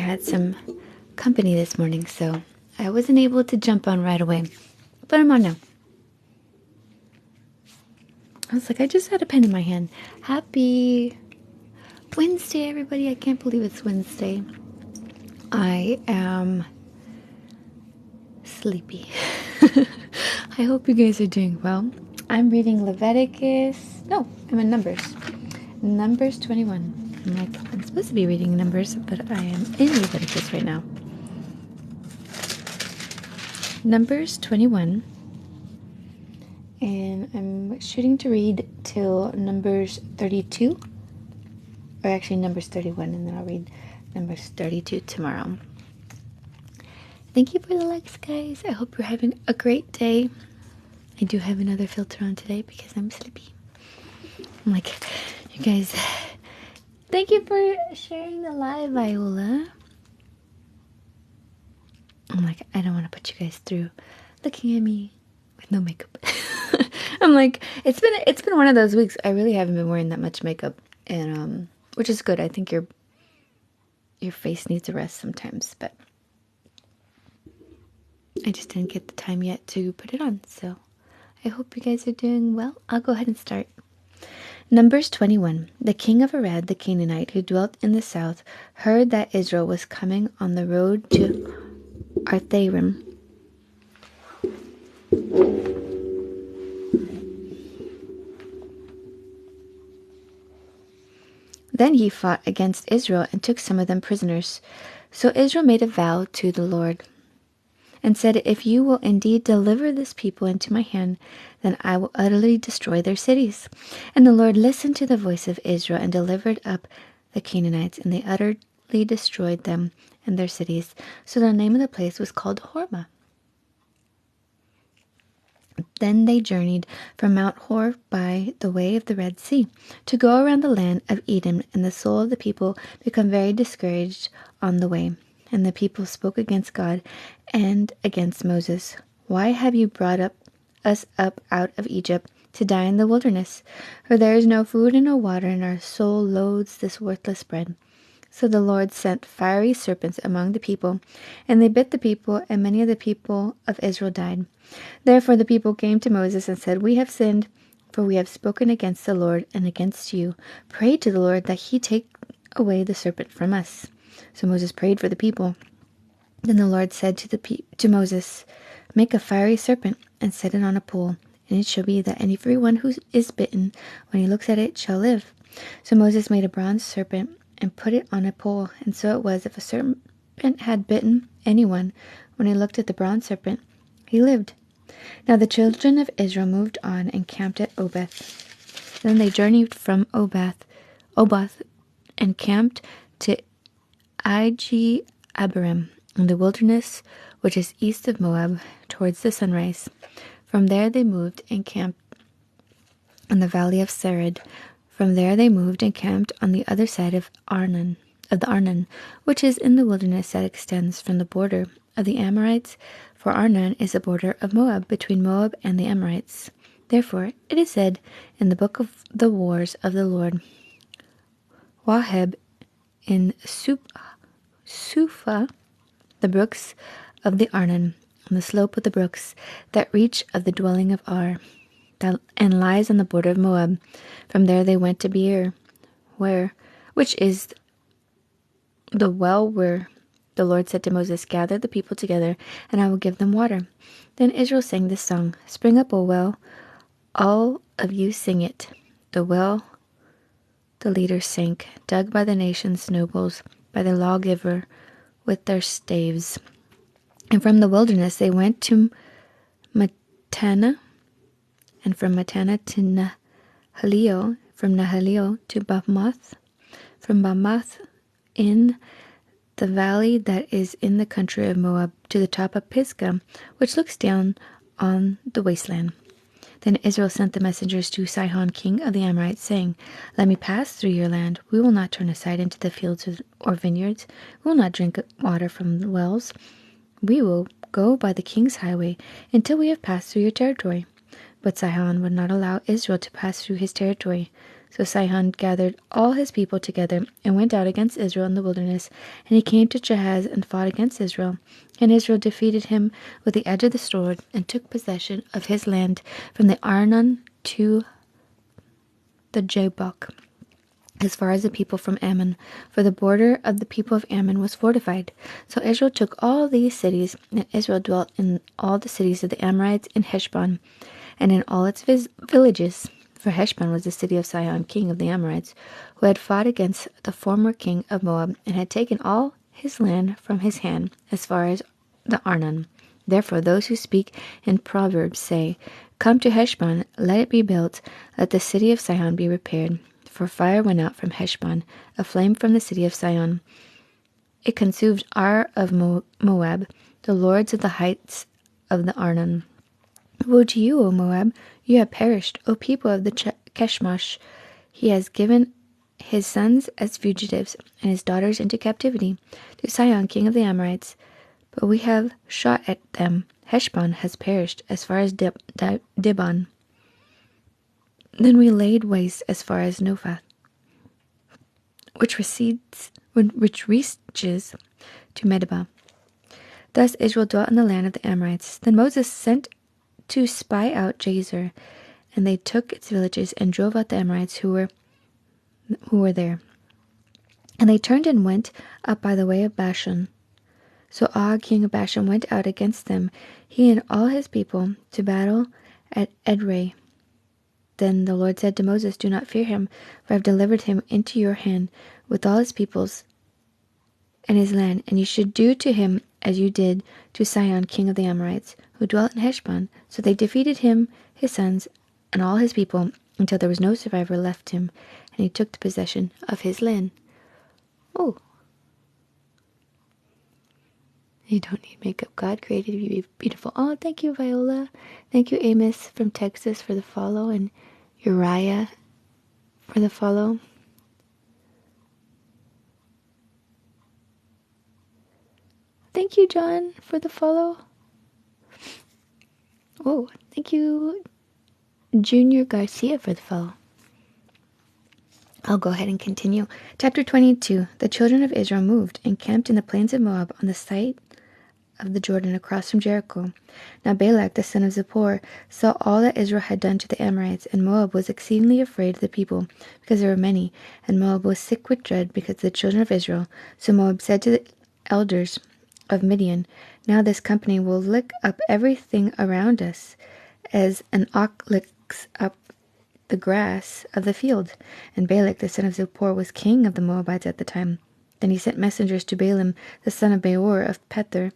had some company this morning, so I wasn't able to jump on right away. But I'm on now. I was like, I just had a pen in my hand. Happy Wednesday, everybody. I can't believe it's Wednesday. I am sleepy. I hope you guys are doing well. I'm reading Leviticus. No, I'm in Numbers. Numbers 21. I'm supposed to be reading Numbers, but I am in Leviticus right now. Numbers 21. And I'm shooting to read till Numbers 32. Or actually Numbers 31, and then I'll read Numbers 32 tomorrow. Thank you for the likes, guys. I hope you're having a great day. I do have another filter on today because I'm sleepy. I'm like, you guys, thank you for sharing the live, Viola. I'm like, I don't want to put you guys through looking at me with no makeup. I'm like, it's been one of those weeks. I really haven't been wearing that much makeup, and which is good. I think your face needs a rest sometimes, but I just didn't get the time yet to put it on. So I hope you guys are doing well. I'll go ahead and start. Numbers 21. The king of Arad, the Canaanite, who dwelt in the south, heard that Israel was coming on the road to Artharim. Then he fought against Israel and took some of them prisoners. So Israel made a vow to the Lord and said, if you will indeed deliver this people into my hand, then I will utterly destroy their cities. And the Lord listened to the voice of Israel and delivered up the Canaanites, and they utterly destroyed them and their cities. So the name of the place was called Hormah. Then they journeyed from Mount Hor by the way of the Red Sea to go around the land of Edom, and the soul of the people became very discouraged on the way. And the people spoke against God and against Moses. Why have you brought us up out of Egypt to die in the wilderness? For there is no food and no water, and our soul loathes this worthless bread. So the Lord sent fiery serpents among the people, and they bit the people, and many of the people of Israel died. Therefore the people came to Moses and said, we have sinned, for we have spoken against the Lord and against you. Pray to the Lord that he take away the serpent from us. So Moses prayed for the people. Then the Lord said to Moses, make a fiery serpent and set it on a pole, and it shall be that everyone who is bitten, when he looks at it, shall live. So Moses made a bronze serpent and put it on a pole, and so it was, if a serpent had bitten anyone, when he looked at the bronze serpent, he lived. Now the children of Israel moved on and camped at Oboth. Then they journeyed from Oboth, and camped to Abarim, in the wilderness, which is east of Moab, towards the sunrise. From there they moved and camped in the valley of Sarid. From there they moved and camped on the other side of the Arnon, which is in the wilderness that extends from the border of the Amorites, for Arnon is the border of Moab, between Moab and the Amorites. Therefore it is said in the book of the wars of the Lord, Waheb in Sufa, the brooks of the Arnon, on the slope of the brooks that reach of the dwelling of Ar, and lies on the border of Moab. From there they went to Beer, which is the well where the Lord said to Moses, gather the people together, and I will give them water. Then Israel sang this song, spring up, O well, all of you sing it. The well the leaders sank, dug by the nation's nobles, by the lawgiver with their staves. And from the wilderness they went to Matana, and from Matana to Nahalio, from Nahalio to Bamoth, from Bamoth in the valley that is in the country of Moab, to the top of Pisgah, which looks down on the wasteland. Then Israel sent the messengers to Sihon, king of the Amorites, saying, let me pass through your land. We will not turn aside into the fields or vineyards. We will not drink water from the wells. We will go by the king's highway until we have passed through your territory. But Sihon would not allow Israel to pass through his territory. So Sihon gathered all his people together and went out against Israel in the wilderness. And he came to Jahaz and fought against Israel. And Israel defeated him with the edge of the sword and took possession of his land from the Arnon to the Jabbok, as far as the people from Ammon, for the border of the people of Ammon was fortified. So Israel took all these cities, and Israel dwelt in all the cities of the Amorites in Heshbon, and in all its villages. For Heshbon was the city of Sihon, king of the Amorites, who had fought against the former king of Moab, and had taken all his land from his hand, as far as the Arnon. Therefore those who speak in Proverbs say, Come to Heshbon, let it be built, let the city of Sihon be repaired. For fire went out from Heshbon, a flame from the city of Sihon. It consumed Ar of Moab, the lords of the heights of the Arnon. Woe to you, O Moab! You have perished, O people of the Keshmosh. He has given his sons as fugitives, and his daughters into captivity, to Sihon, king of the Amorites. But we have shot at them. Heshbon has perished as far as Dibon. Then we laid waste as far as Nophath, which reaches to Medeba. Thus Israel dwelt in the land of the Amorites. Then Moses sent to spy out Jazer, and they took its villages and drove out the Amorites who were there. And they turned and went up by the way of Bashan. So Og, king of Bashan, went out against them, he and all his people, to battle at Edrei. Then the Lord said to Moses, Do not fear him, for I have delivered him into your hand with all his peoples and his land, and you should do to him as you did to Sihon, king of the Amorites, who dwelt in Heshbon. So they defeated him, his sons, and all his people, until there was no survivor left him, and he took the possession of his land. Oh. You don't need makeup. God created you to be beautiful. Oh, thank you, Viola. Thank you, Amos from Texas, for the follow, and Uriah for the follow. Thank you, John, for the follow. Oh, thank you, Junior Garcia, for the follow. I'll go ahead and continue. Chapter 22. The children of Israel moved and camped in the plains of Moab on the site of the Jordan across from Jericho. Now Balak, the son of Zippor, saw all that Israel had done to the Amorites, and Moab was exceedingly afraid of the people, because there were many, and Moab was sick with dread because of the children of Israel. So Moab said to the elders of Midian, Now this company will lick up everything around us, as an ox licks up the grass of the field. And Balak, the son of Zippor, was king of the Moabites at the time. Then he sent messengers to Balaam, the son of Beor of Pethor,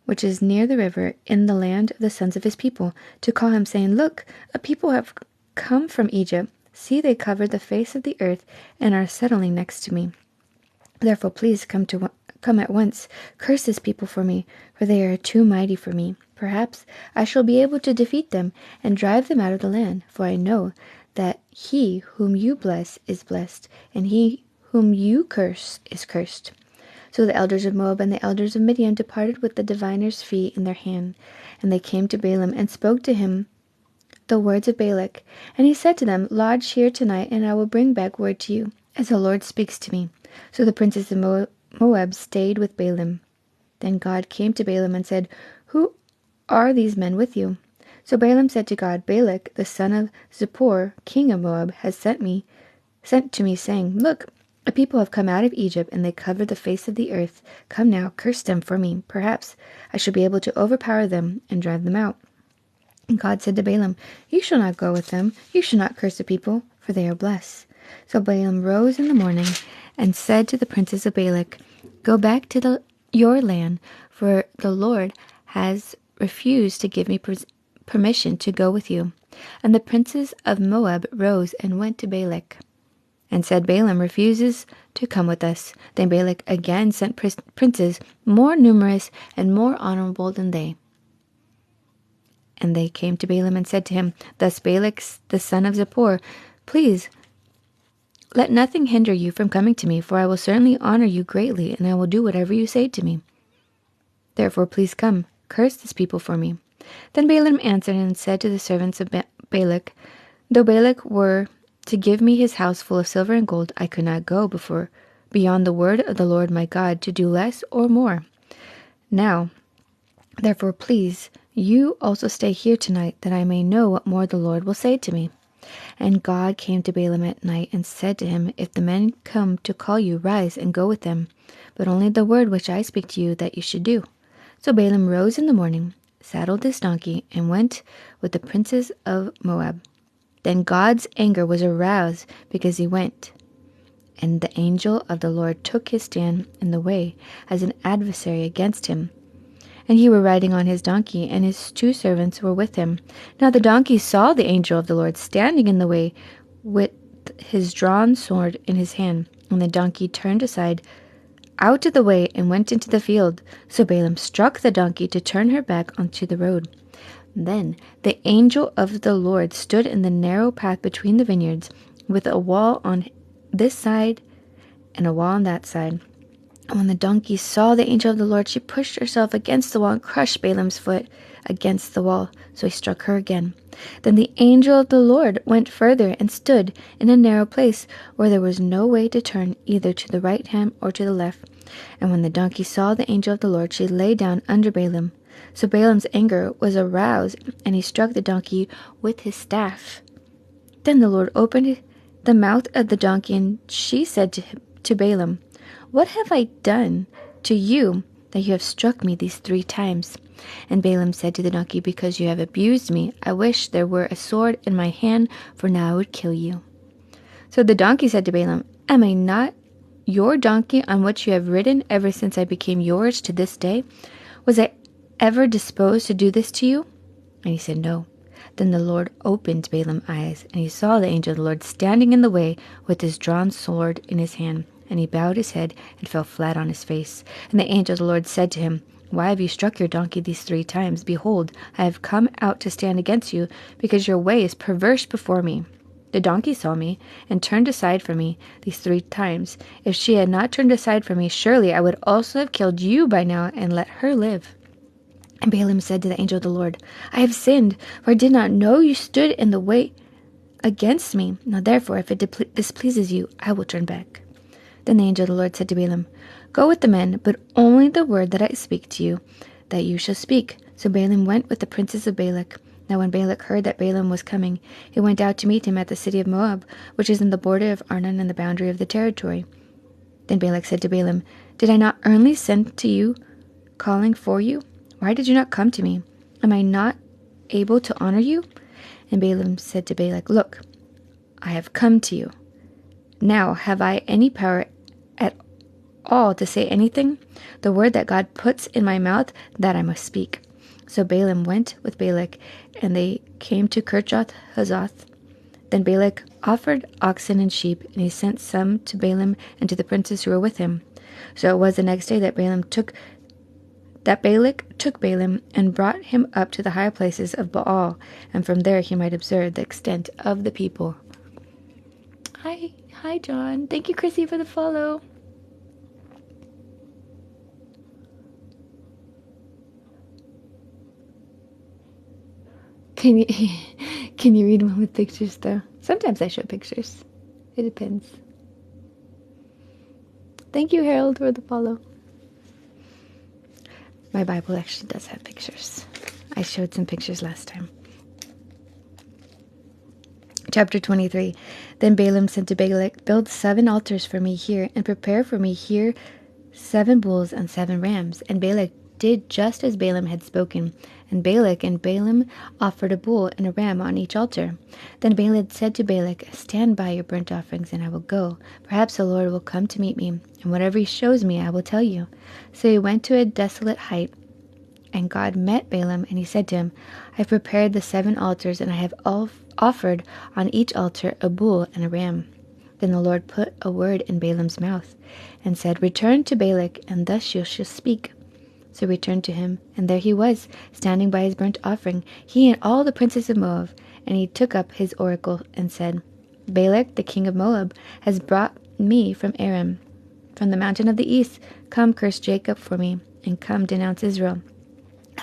which is near the river, in the land of the sons of his people, to call him, saying, Look, a people have come from Egypt. See, they cover the face of the earth, and are settling next to me. Therefore please come at once, curse this people for me, for they are too mighty for me. Perhaps I shall be able to defeat them, and drive them out of the land, for I know that he whom you bless is blessed, and he whom you curse is cursed. So the elders of Moab and the elders of Midian departed with the diviner's fee in their hand. And they came to Balaam and spoke to him the words of Balak. And he said to them, Lodge here tonight, and I will bring back word to you, as the Lord speaks to me. So the princes of Moab stayed with Balaam. Then God came to Balaam and said, Who are these men with you? So Balaam said to God, Balak, the son of Zippor, king of Moab, has sent to me, saying, Look, a people have come out of Egypt, and they cover the face of the earth. Come now, curse them for me. Perhaps I shall be able to overpower them and drive them out. And God said to Balaam, You shall not go with them. You shall not curse the people, for they are blessed. So Balaam rose in the morning and said to the princes of Balak, Go back to your land, for the Lord has refused to give me permission to go with you. And the princes of Moab rose and went to Balak, and said, Balaam refuses to come with us. Then Balak again sent princes more numerous and more honorable than they. And they came to Balaam and said to him, Thus Balak, the son of Zippor, Please, let nothing hinder you from coming to me, for I will certainly honor you greatly, and I will do whatever you say to me. Therefore please come, curse this people for me. Then Balaam answered and said to the servants of Balak, Though Balak were to give me his house full of silver and gold, I could not go beyond the word of the Lord my God to do less or more. Now, therefore, please, you also stay here tonight, that I may know what more the Lord will say to me. And God came to Balaam at night and said to him, If the men come to call you, rise and go with them, but only the word which I speak to you that you should do. So Balaam rose in the morning, saddled his donkey, and went with the princes of Moab. Then God's anger was aroused because he went. And the angel of the Lord took his stand in the way as an adversary against him. And he were riding on his donkey, and his 2 servants were with him. Now the donkey saw the angel of the Lord standing in the way with his drawn sword in his hand. And the donkey turned aside out of the way and went into the field. So Balaam struck the donkey to turn her back onto the road. Then the angel of the Lord stood in the narrow path between the vineyards, with a wall on this side and a wall on that side. And when the donkey saw the angel of the Lord, she pushed herself against the wall and crushed Balaam's foot against the wall. So he struck her again. Then the angel of the Lord went further and stood in a narrow place where there was no way to turn either to the right hand or to the left. And when the donkey saw the angel of the Lord, she lay down under Balaam. So Balaam's anger was aroused, and he struck the donkey with his staff. Then the Lord opened the mouth of the donkey, and she said to Balaam, What have I done to you that you have struck me these 3 times? And Balaam said to the donkey, Because you have abused me, I wish there were a sword in my hand, for now I would kill you. So the donkey said to Balaam, Am I not your donkey on which you have ridden ever since I became yours to this day? Was I ever disposed to do this to you? And he said, No. Then the Lord opened Balaam's eyes, and he saw the angel of the Lord standing in the way with his drawn sword in his hand. And he bowed his head and fell flat on his face. And the angel of the Lord said to him, Why have you struck your donkey these 3 times? Behold, I have come out to stand against you, because your way is perverse before me. The donkey saw me, and turned aside from me these 3 times. If she had not turned aside from me, surely I would also have killed you by now, and let her live. And Balaam said to the angel of the Lord, I have sinned, for I did not know you stood in the way against me. Now therefore, if it displeases you, I will turn back. Then the angel of the Lord said to Balaam, Go with the men, but only the word that I speak to you, that you shall speak. So Balaam went with the princes of Balak. Now when Balak heard that Balaam was coming, he went out to meet him at the city of Moab, which is in the border of Arnon and the boundary of the territory. Then Balak said to Balaam, Did I not earnestly send to you, calling for you? Why did you not come to me? Am I not able to honor you? And Balaam said to Balak, Look, I have come to you. Now have I any power at all to say anything? The word that God puts in my mouth, that I must speak. So Balaam went with Balak, and they came to Kirjath Huzoth. Then Balak offered oxen and sheep, and he sent some to Balaam and to the princes who were with him. So it was the next day that Balak took Balaam and brought him up to the high places of Baal, and from there he might observe the extent of the people. Hi, John. Thank you, Chrissy, for the follow. Can you read one with pictures, though? Sometimes I show pictures. It depends. Thank you, Harold, for the follow. My Bible actually does have pictures. I showed some pictures last time. Chapter 23. Then Balaam said to Balak, Build 7 altars for me here, and prepare for me here 7 bulls and 7 rams. And Balak did just as Balaam had spoken. And Balak and Balaam offered a bull and a ram on each altar. Then Balaam said to Balak, Stand by your burnt offerings, and I will go. Perhaps the Lord will come to meet me, and whatever he shows me, I will tell you. So he went to a desolate height, and God met Balaam, and he said to him, I have prepared the 7 altars, and I have offered on each altar a bull and a ram. Then the Lord put a word in Balaam's mouth, and said, Return to Balak, and thus you shall speak. So he returned to him, and there he was, standing by his burnt offering, he and all the princes of Moab. And he took up his oracle, and said, Balak, the king of Moab, has brought me from Aram, from the mountain of the east. Come, curse Jacob for me, and come, denounce Israel.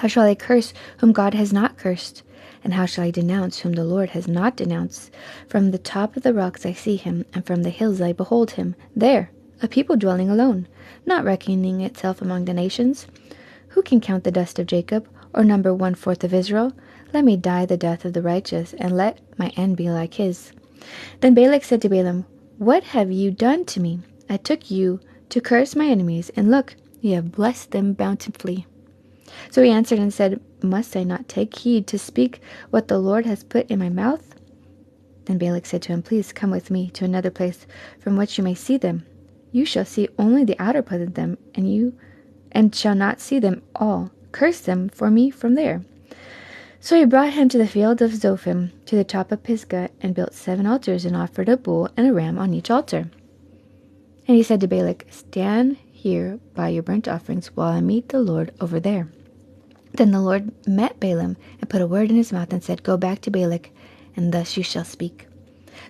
How shall I curse whom God has not cursed? And how shall I denounce whom the Lord has not denounced? From the top of the rocks I see him, and from the hills I behold him. There, a people dwelling alone, not reckoning itself among the nations. Who can count the dust of Jacob, or number 1/4 of Israel? Let me die the death of the righteous, and let my end be like his. Then Balak said to Balaam, What have you done to me? I took you to curse my enemies, and look, you have blessed them bountifully. So he answered and said, Must I not take heed to speak what the Lord has put in my mouth? Then Balak said to him, Please come with me to another place from which you may see them. You shall see only the outer part of them, and shall not see them all. Curse them for me from there. So he brought him to the field of Zophim, to the top of Pisgah, and built 7 altars, and offered a bull and a ram on each altar. And he said to Balak, Stand here by your burnt offerings, while I meet the Lord over there. Then the Lord met Balaam, and put a word in his mouth, and said, Go back to Balak, and thus you shall speak.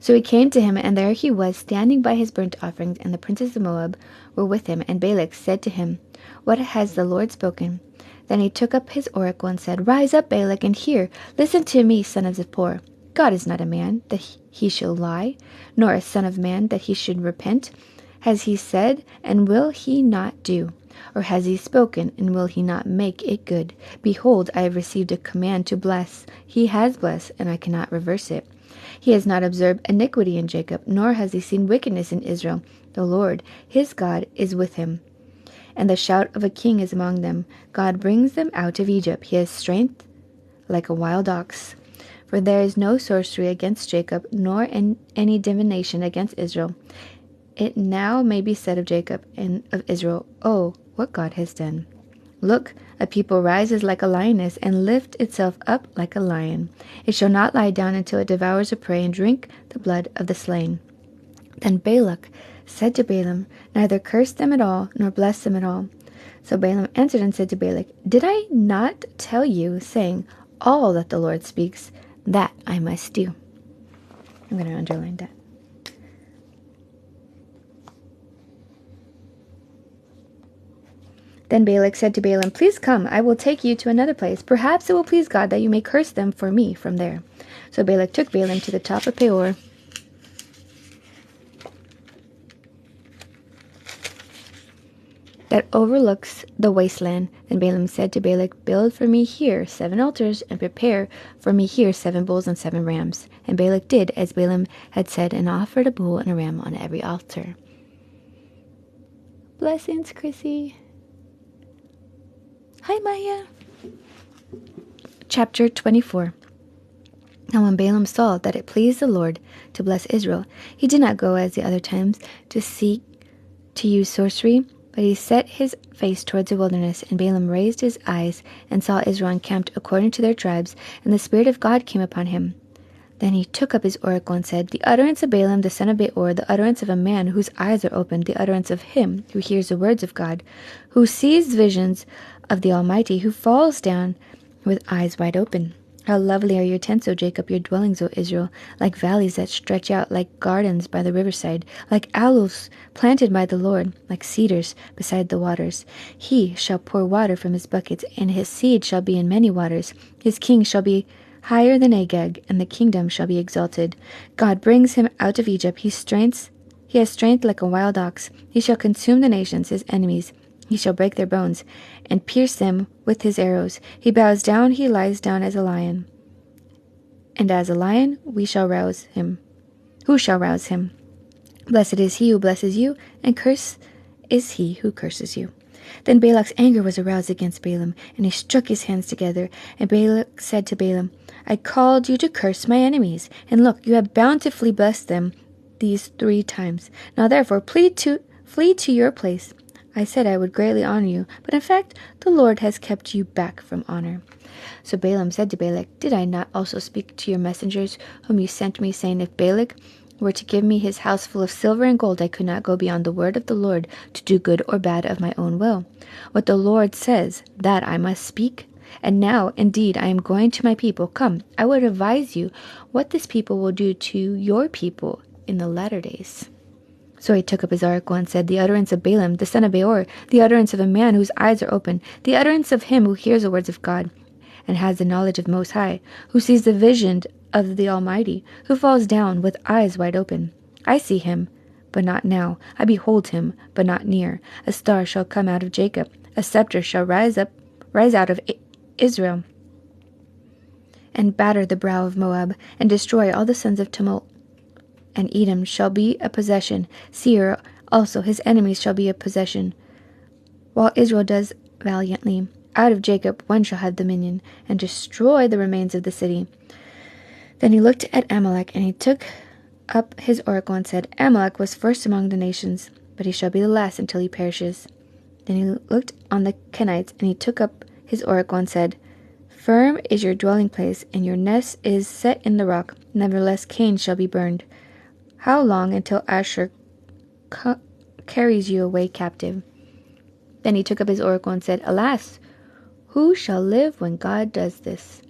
So he came to him, and there he was, standing by his burnt offerings, and the princes of Moab were with him. And Balak said to him, What has the Lord spoken? Then he took up his oracle and said, Rise up, Balak, and hear. Listen to me, son of Zippor. God is not a man, that he shall lie, nor a son of man, that he should repent. Has he said, and will he not do? Or has he spoken, and will he not make it good? Behold, I have received a command to bless. He has blessed, and I cannot reverse it. He has not observed iniquity in Jacob, nor has he seen wickedness in Israel. The Lord, his God, is with him, and the shout of a king is among them. God brings them out of Egypt. He has strength like a wild ox. For there is no sorcery against Jacob, nor any divination against Israel. It now may be said of Jacob and of Israel, Oh, what God has done. Look, a people rises like a lioness, and lifts itself up like a lion. It shall not lie down until it devours a prey, and drink the blood of the slain. Then Balak said to Balaam, Neither curse them at all, nor bless them at all. So Balaam answered and said to Balak, Did I not tell you, saying, All that the Lord speaks, that I must do? I'm going to underline that. Then Balak said to Balaam, Please come, I will take you to another place. Perhaps it will please God that you may curse them for me from there. So Balak took Balaam to the top of Peor, that overlooks the wasteland. Then Balaam said to Balak, Build for me here 7 altars, and prepare for me here 7 bulls and 7 rams. And Balak did as Balaam had said, and offered a bull and a ram on every altar. Blessings, Chrissy. Hi, Maya. Chapter 24. Now when Balaam saw that it pleased the Lord to bless Israel, he did not go as the other times to seek to use sorcery, but he set his face towards the wilderness. And Balaam raised his eyes and saw Israel encamped according to their tribes, and the Spirit of God came upon him. Then he took up his oracle and said, The utterance of Balaam the son of Beor, the utterance of a man whose eyes are opened, the utterance of him who hears the words of God, who sees visions of the Almighty, who falls down with eyes wide open. How lovely are your tents, O Jacob, your dwellings, O Israel, like valleys that stretch out, like gardens by the riverside, like aloes planted by the Lord, like cedars beside the waters. He shall pour water from his buckets, and his seed shall be in many waters. His king shall be higher than Agag, and the kingdom shall be exalted. God brings him out of Egypt. He has strength like a wild ox. He shall consume the nations, his enemies. He shall break their bones, and pierce them with his arrows. He bows down, he lies down as a lion. And as a lion we shall rouse him. Who shall rouse him? Blessed is he who blesses you, and cursed is he who curses you. Then Balak's anger was aroused against Balaam, and he struck his hands together. And Balak said to Balaam, I called you to curse my enemies, and look, you have bountifully blessed them these 3 times. Now therefore flee to your place. I said I would greatly honor you, but in fact the Lord has kept you back from honor. So Balaam said to Balak, Did I not also speak to your messengers whom you sent me, saying, If Balak were to give me his house full of silver and gold, I could not go beyond the word of the Lord to do good or bad of my own will. What the Lord says, that I must speak. And now, indeed, I am going to my people. Come, I would advise you what this people will do to your people in the latter days. So he took up his oracle and said, the utterance of Balaam, the son of Beor, the utterance of a man whose eyes are open, the utterance of him who hears the words of God, and has the knowledge of the Most High, who sees the vision of the Almighty, who falls down with eyes wide open. I see him, but not now. I behold him, but not near. A star shall come out of Jacob, a scepter shall rise out of Israel, and batter the brow of Moab, and destroy all the sons of tumult. And Edom shall be a possession. Seir also, his enemies, shall be a possession. While Israel does valiantly, out of Jacob one shall have dominion, and destroy the remains of the city. Then he looked at Amalek, and he took up his oracle and said, Amalek was first among the nations, but he shall be the last until he perishes. Then he looked on the Kenites, and he took up his oracle and said, Firm is your dwelling place, and your nest is set in the rock. Nevertheless Cain shall be burned. How long until Asher carries you away captive? Then he took up his oracle and said, Alas, who shall live when God does this?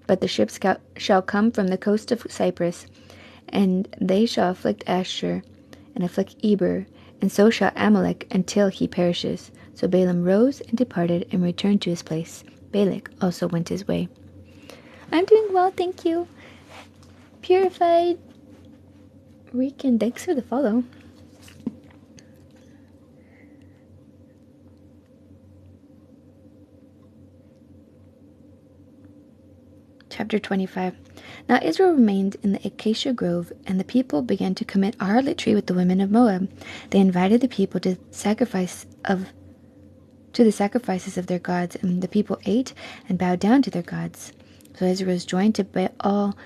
But the ships shall come from the coast of Cyprus, and they shall afflict Asher, and afflict Eber, and so shall Amalek until he perishes. So Balaam rose and departed, and returned to his place. Balak also went his way. I'm doing well, thank you. Purified Rican, thanks for the follow. Chapter 25. Now Israel remained in the acacia grove, and the people began to commit harlotry with the women of Moab. They invited the people to the sacrifices of their gods, and the people ate and bowed down to their gods. So Israel was joined to Baal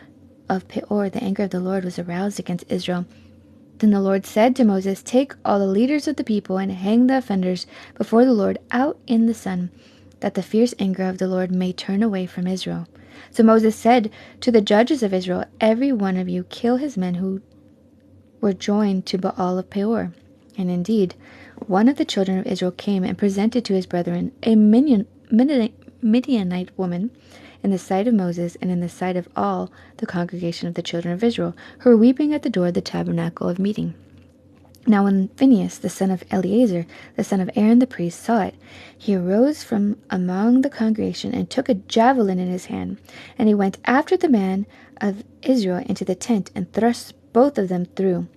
of Peor. The anger of the Lord was aroused against Israel. Then the Lord said to Moses, Take all the leaders of the people and hang the offenders before the Lord out in the sun, that the fierce anger of the Lord may turn away from Israel. So Moses said to the judges of Israel, Every one of you kill his men who were joined to Baal of Peor. And indeed, one of the children of Israel came and presented to his brethren a Midianite woman in the sight of Moses and in the sight of all the congregation of the children of Israel, who were weeping at the door of the tabernacle of meeting. Now when Phinehas, the son of Eleazar, the son of Aaron the priest, saw it, he arose from among the congregation and took a javelin in his hand, and he went after the man of Israel into the tent and thrust both of them through,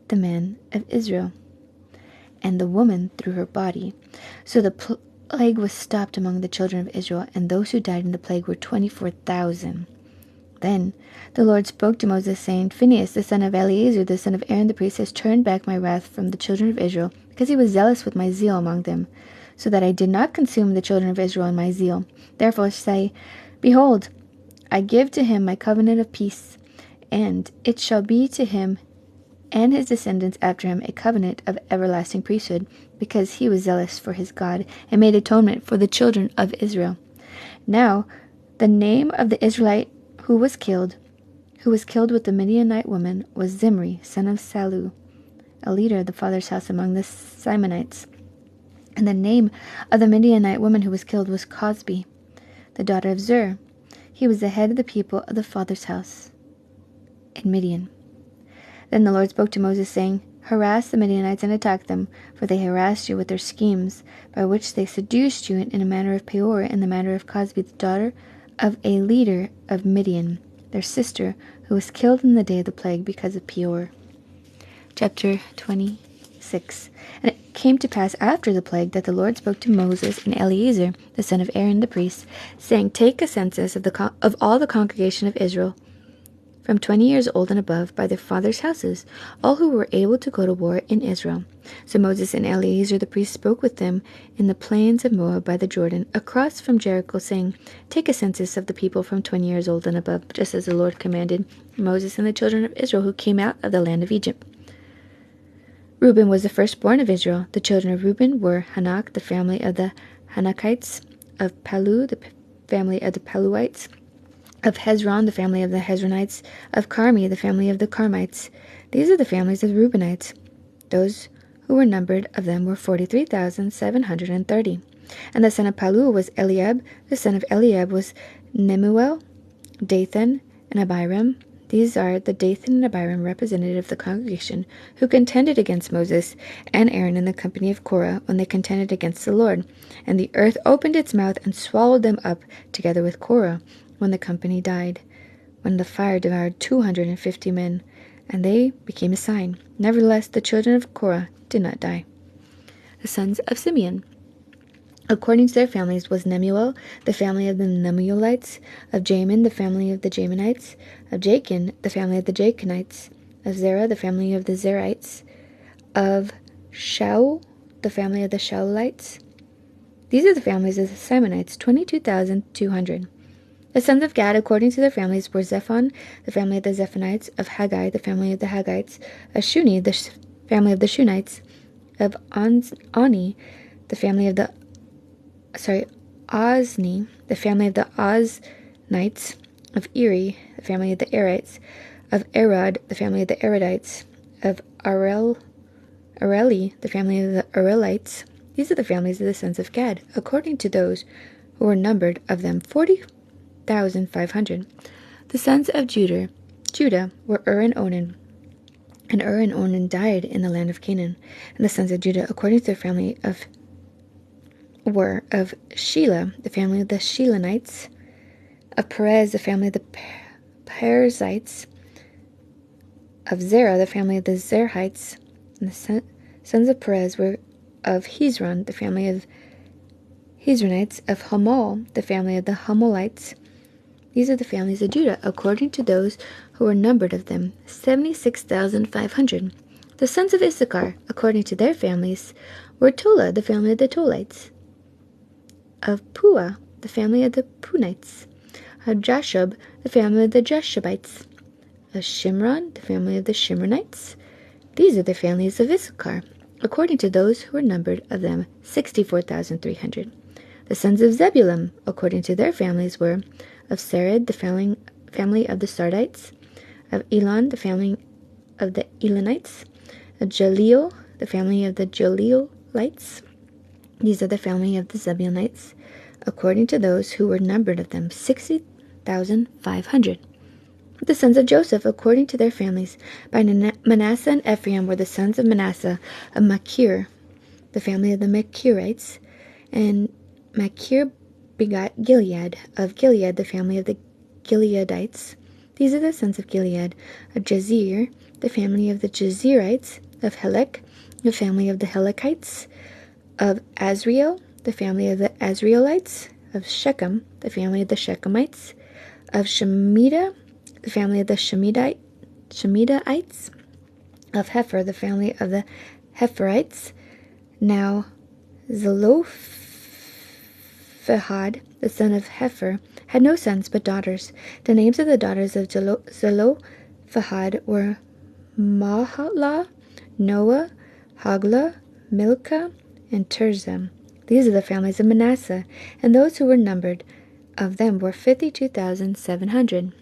the man of Israel and the woman through her body. So the plague was stopped among the children of Israel, and those who died in the plague were 24,000. Then the Lord spoke to Moses, saying, Phinehas, the son of Eleazar, the son of Aaron the priest, has turned back my wrath from the children of Israel, because he was zealous with my zeal among them, so that I did not consume the children of Israel in my zeal. Therefore say, Behold, I give to him my covenant of peace, and it shall be to him and his descendants after him a covenant of everlasting priesthood, because he was zealous for his God, and made atonement for the children of Israel. Now the name of the Israelite who was killed with the Midianite woman, was Zimri, son of Salu, a leader of the father's house among the Simonites. And the name of the Midianite woman who was killed was Cosbi, the daughter of Zur. He was the head of the people of the father's house in Midian. Then the Lord spoke to Moses, saying, Harass the Midianites and attack them, for they harassed you with their schemes, by which they seduced you in the manner of Peor, and the manner of Cosbi, the daughter of a leader of Midian, their sister, who was killed in the day of the plague because of Peor. Chapter 26. And it came to pass after the plague that the Lord spoke to Moses and Eleazar, the son of Aaron the priest, saying, Take a census of all the congregation of Israel, from 20 years old and above, by their fathers' houses, all who were able to go to war in Israel. So Moses and Eleazar the priest spoke with them in the plains of Moab by the Jordan, across from Jericho, saying, Take a census of the people from 20 years old and above, just as the Lord commanded Moses and the children of Israel who came out of the land of Egypt. Reuben was the firstborn of Israel. The children of Reuben were Hanak, the family of the Hanakites, of Palu, the family of the Paluites, of Hezron, the family of the Hezronites, of Carmi, the family of the Carmites. These are the families of the Reubenites. Those who were numbered of them were 43,730. And the son of Palu was Eliab. The son of Eliab was Nemuel, Dathan, and Abiram. These are the Dathan and Abiram, representative of the congregation, who contended against Moses and Aaron in the company of Korah when they contended against the Lord. And the earth opened its mouth and swallowed them up together with Korah when the company died, when the fire devoured 250 men, and they became a sign. Nevertheless, the children of Korah did not die. The sons of Simeon, according to their families, was Nemuel, the family of the Nemuelites; of Jamin, the family of the Jaminites; of Jachin, the family of the Jachinites; of Zerah, the family of the Zerites; of Shaul, the family of the Shaulites. These are the families of the Simonites, 22,200. The sons of Gad, according to their families, were Zephon, the family of the Zephonites; of Haggai, the family of the Haggites; of Shuni, the family of the Shunites; of Ani, the family of the Ozni, the family of the Oznites; of Eri, the family of the Erites; of Arod, the family of the Arodites; of Areli, the family of the Arelites. These are the families of the sons of Gad, according to those who were numbered of them, 40,500. The sons of Judah were and Onan. And and Onan died in the land of Canaan. And the sons of Judah, according to their family, were of Shelah, the family of the Shelanites; of Perez, the family of the Perizzites; of Zerah, the family of the Zerahites. And the sons of Perez were of Hezron, the family of Hezronites; of Hamal, the family of the Hamolites. These are the families of Judah, according to those who were numbered of them, 76,500. The sons of Issachar, according to their families, were Tola, the family of the Tolites; of Puah, the family of the Punites; of Jashub, the family of the Jashubites; of Shimron, the family of the Shimronites. These are the families of Issachar, according to those who were numbered of them, 64,300. The sons of Zebulun, according to their families, were of Sered, the family of the Sardites; of Elon, the family of the Elonites; of Jaleel, the family of the Jaleelites. These are the family of the Zebulunites, according to those who were numbered of them, 60,500. The sons of Joseph, according to their families, by Manasseh and Ephraim, were the sons of Manasseh, of Machir, the family of the Machirites; and Machir begot Gilead; of Gilead, the family of the Gileadites. These are the sons of Gilead; of Jazer, the family of the Jazerites; of Helek, the family of the Helekites; of Azriel, the family of the Azrielites; of Shechem, the family of the Shechemites; of Shemida, the family of the Shemidaites; of Hepher, the family of the Hepherites. Now Zelophehad, the son of Hepher, had no sons but daughters. The names of the daughters of Zelophehad were Mahlah, Noah, Haglah, Milcah, and Tirzah. These are the families of Manasseh, and those who were numbered of them were 52,700.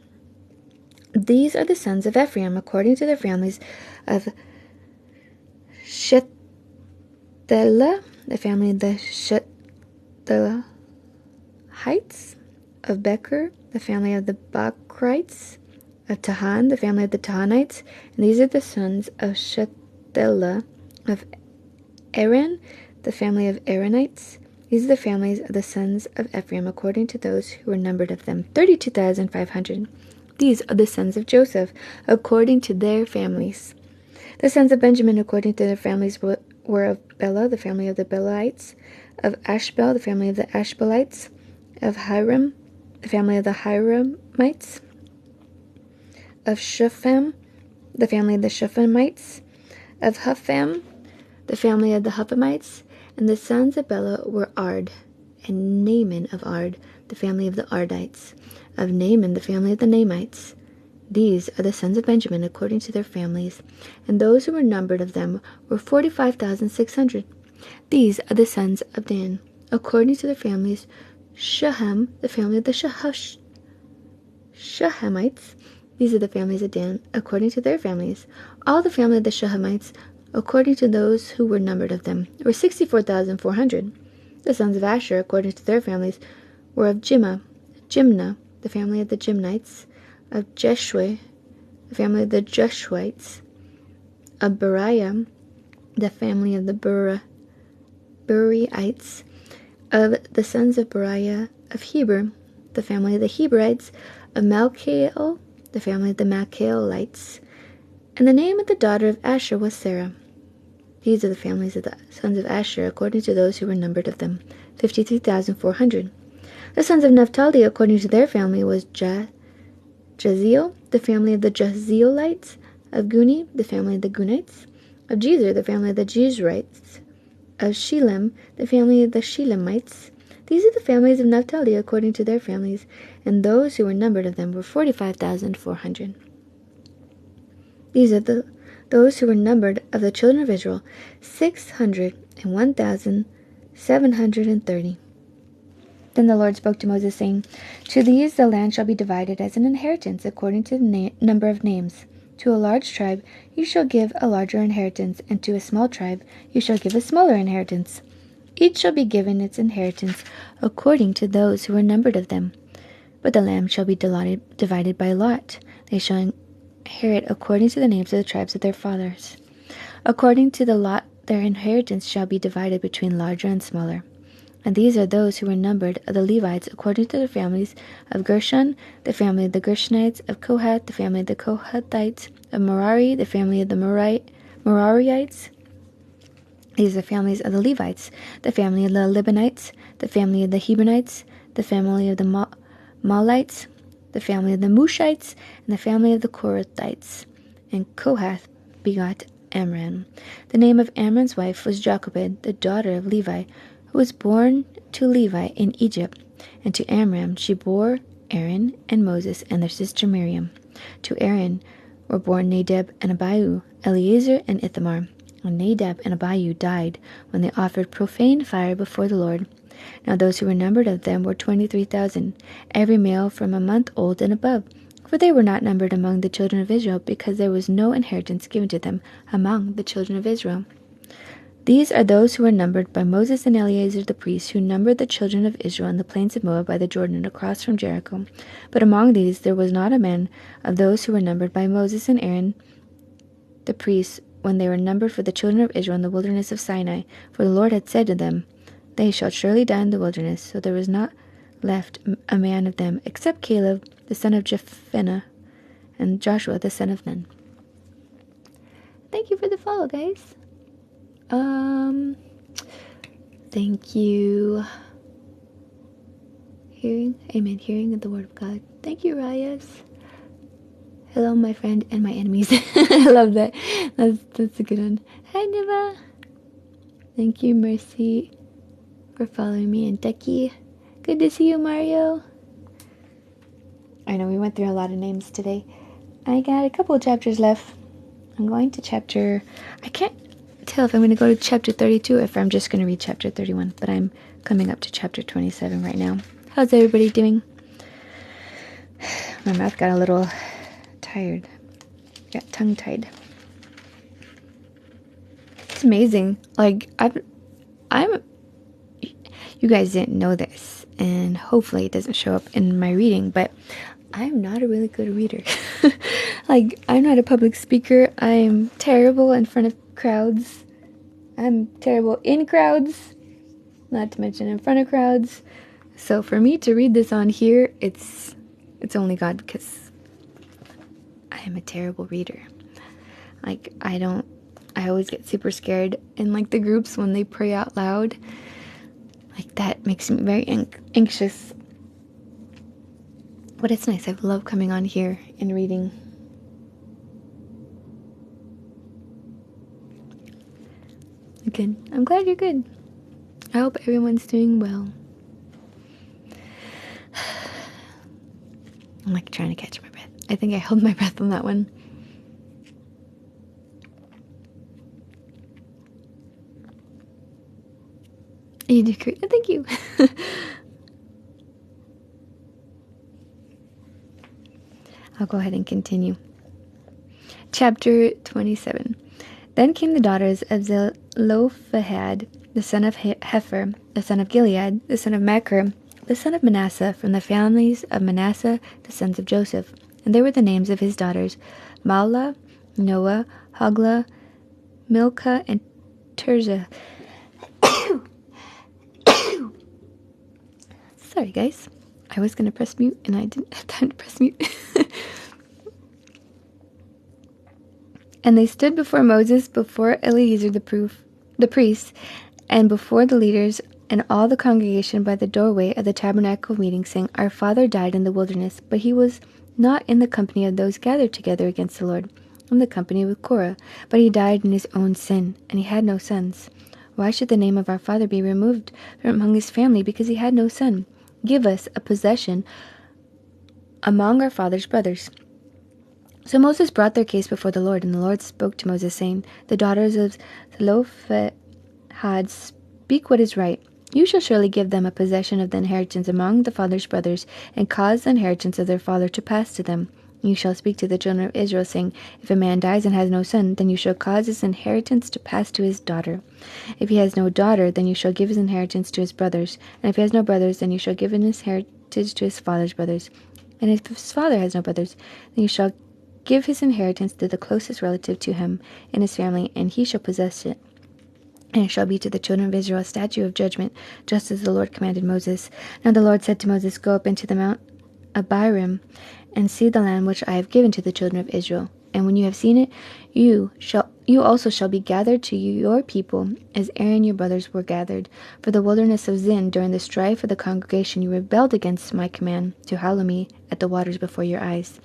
These are the sons of Ephraim, according to their families, of Shethelah, the family of the Shethelahites; of Becher, the family of the Bachrites; of Tahan, the family of the Tahanites. And these are the sons of Shethelah; of Aaron, the family of Aaronites. These are the families of the sons of Ephraim, according to those who were numbered of them, 32,500. These are the sons of Joseph, according to their families. The sons of Benjamin, according to their families, were of Bela, the family of the Belaites; of Ashbel, the family of the Ashbelites; of Hiram, the family of the Hiramites; of Shupham, the family of the Shuphamites; of Hupham, the family of the Huphamites. And the sons of Bela were Ard, and Naaman of Ard, the family of the Ardites; of Naaman, the family of the Naamites. These are the sons of Benjamin, according to their families, and those who were numbered of them were 45,600. These are the sons of Dan, according to their families: Shuham, the family of the Shuhamites. These are the families of Dan, according to their families. All the family of the Shuhamites, according to those who were numbered of them, were 64,400. The sons of Asher, according to their families, were of Jimnah, the family of the Jimnites; of Jeshua, the family of the Jeshuites. Of Beriah, the family of the Beriites. Of the sons of Beriah of Heber, the family of the Heberites. Of Malchiel, the family of the Malchielites. And the name of the daughter of Asher was Sarah. These are the families of the sons of Asher, according to those who were numbered of them, 53,400. The sons of Naphtali, according to their family, was Jaziel, the family of the Jazielites. Of Guni, the family of the Gunites. Of Jezer, the family of the Jezrites. Of Shelem, the family of the Shelemites. These are the families of Naphtali, according to their families, and those who were numbered of them were 45,400. These are those who were numbered of the children of Israel, 601,730. Then the Lord spoke to Moses, saying, To these the land shall be divided as an inheritance, according to the number of names. To a large tribe you shall give a larger inheritance, and to a small tribe you shall give a smaller inheritance. Each shall be given its inheritance according to those who are numbered of them. But the land shall be divided by lot. They shall inherit according to the names of the tribes of their fathers. According to the lot their inheritance shall be divided between larger and smaller. And these are those who were numbered of the Levites according to their families: of Gershon, the family of the Gershonites; of Kohath, the family of the Kohathites; of Merari, the family of the Merariites. These are the families of the Levites: the family of the Libanites, the family of the Hebronites, the family of the Malites, the family of the Mushites, and the family of the Korathites. And Kohath begot Amram. The name of Amram's wife was Jochebed, the daughter of Levi, who was born to Levi in Egypt. And to Amram she bore Aaron and Moses and their sister Miriam. To Aaron were born Nadab and Abihu, Eleazar and Ithamar. And Nadab and Abihu died when they offered profane fire before the Lord. Now those who were numbered of them were 23,000, every male from a month old and above. For they were not numbered among the children of Israel, because there was no inheritance given to them among the children of Israel. These are those who were numbered by Moses and Eleazar the priest, who numbered the children of Israel in the plains of Moab by the Jordan across from Jericho. But among these there was not a man of those who were numbered by Moses and Aaron the priests when they were numbered for the children of Israel in the wilderness of Sinai. For the Lord had said to them, They shall surely die in the wilderness. So there was not left a man of them, except Caleb the son of Jephunneh and Joshua the son of Nun. Thank you for the follow, guys. Thank you. Hearing of the word of God. Thank you, Rayas. Hello, my friend and my enemies. I love that. That's a good one. Hi, Niva. Thank you, Mercy, for following me, and Ducky. Good to see you, Mario. I know we went through a lot of names today. I got a couple of chapters left. I'm going to chapter... I can't tell if I'm going to go to chapter 32 or if I'm just going to read chapter 31, but I'm coming up to chapter 27 right now. How's everybody doing? My mouth got a little tired. Got tongue-tied. It's amazing. Like, I'm... You guys didn't know this, and hopefully it doesn't show up in my reading, but I'm not a really good reader. Like, I'm not a public speaker. I'm terrible in front of crowds. I'm terrible in crowds, not to mention in front of crowds. So for me to read this on here, it's only God, because I am a terrible reader. Like, I always get super scared in, like, the groups when they pray out loud. Like, that makes me very anxious. But it's nice. I love coming on here and reading. Good. I'm glad you're good. I hope everyone's doing well. I'm like trying to catch my breath. I think I held my breath on that one. You do great. Thank you. I'll go ahead and continue. Chapter 27. Then came the daughters of Zelophehad, the son of Hefer, the son of Gilead, the son of Machir, the son of Manasseh, from the families of Manasseh, the sons of Joseph. And they were the names of his daughters: Mahlah, Noah, Hoglah, Milcah, and Tirzah. Sorry, guys. I was going to press mute, and I didn't have time to press mute. And they stood before Moses, before Eleazar the priest, and before the leaders and all the congregation by the doorway of the tabernacle of meeting, saying, Our father died in the wilderness, but he was not in the company of those gathered together against the Lord, in the company with Korah, but he died in his own sin, and he had no sons. Why should the name of our father be removed from among his family, because he had no son? Give us a possession among our father's brothers. So Moses brought their case before the Lord, and the Lord spoke to Moses, saying, The daughters of Zelophehad speak what is right. You shall surely give them a possession of the inheritance among the father's brothers, and cause the inheritance of their father to pass to them. You shall speak to the children of Israel, saying, If a man dies and has no son, then you shall cause his inheritance to pass to his daughter. If he has no daughter, then you shall give his inheritance to his brothers. And if he has no brothers, then you shall give his inheritance to his father's brothers. And if his father has no brothers, then you shall give his inheritance to the closest relative to him in his family, and he shall possess it. And it shall be to the children of Israel a statute of judgment, just as the Lord commanded Moses. Now the Lord said to Moses, Go up into the Mount Abiram, and see the land which I have given to the children of Israel. And when you have seen it, you also shall be gathered to your people, as Aaron your brothers were gathered. For the wilderness of Zin, during the strife of the congregation, you rebelled against my command to hallow me at the waters before your eyes.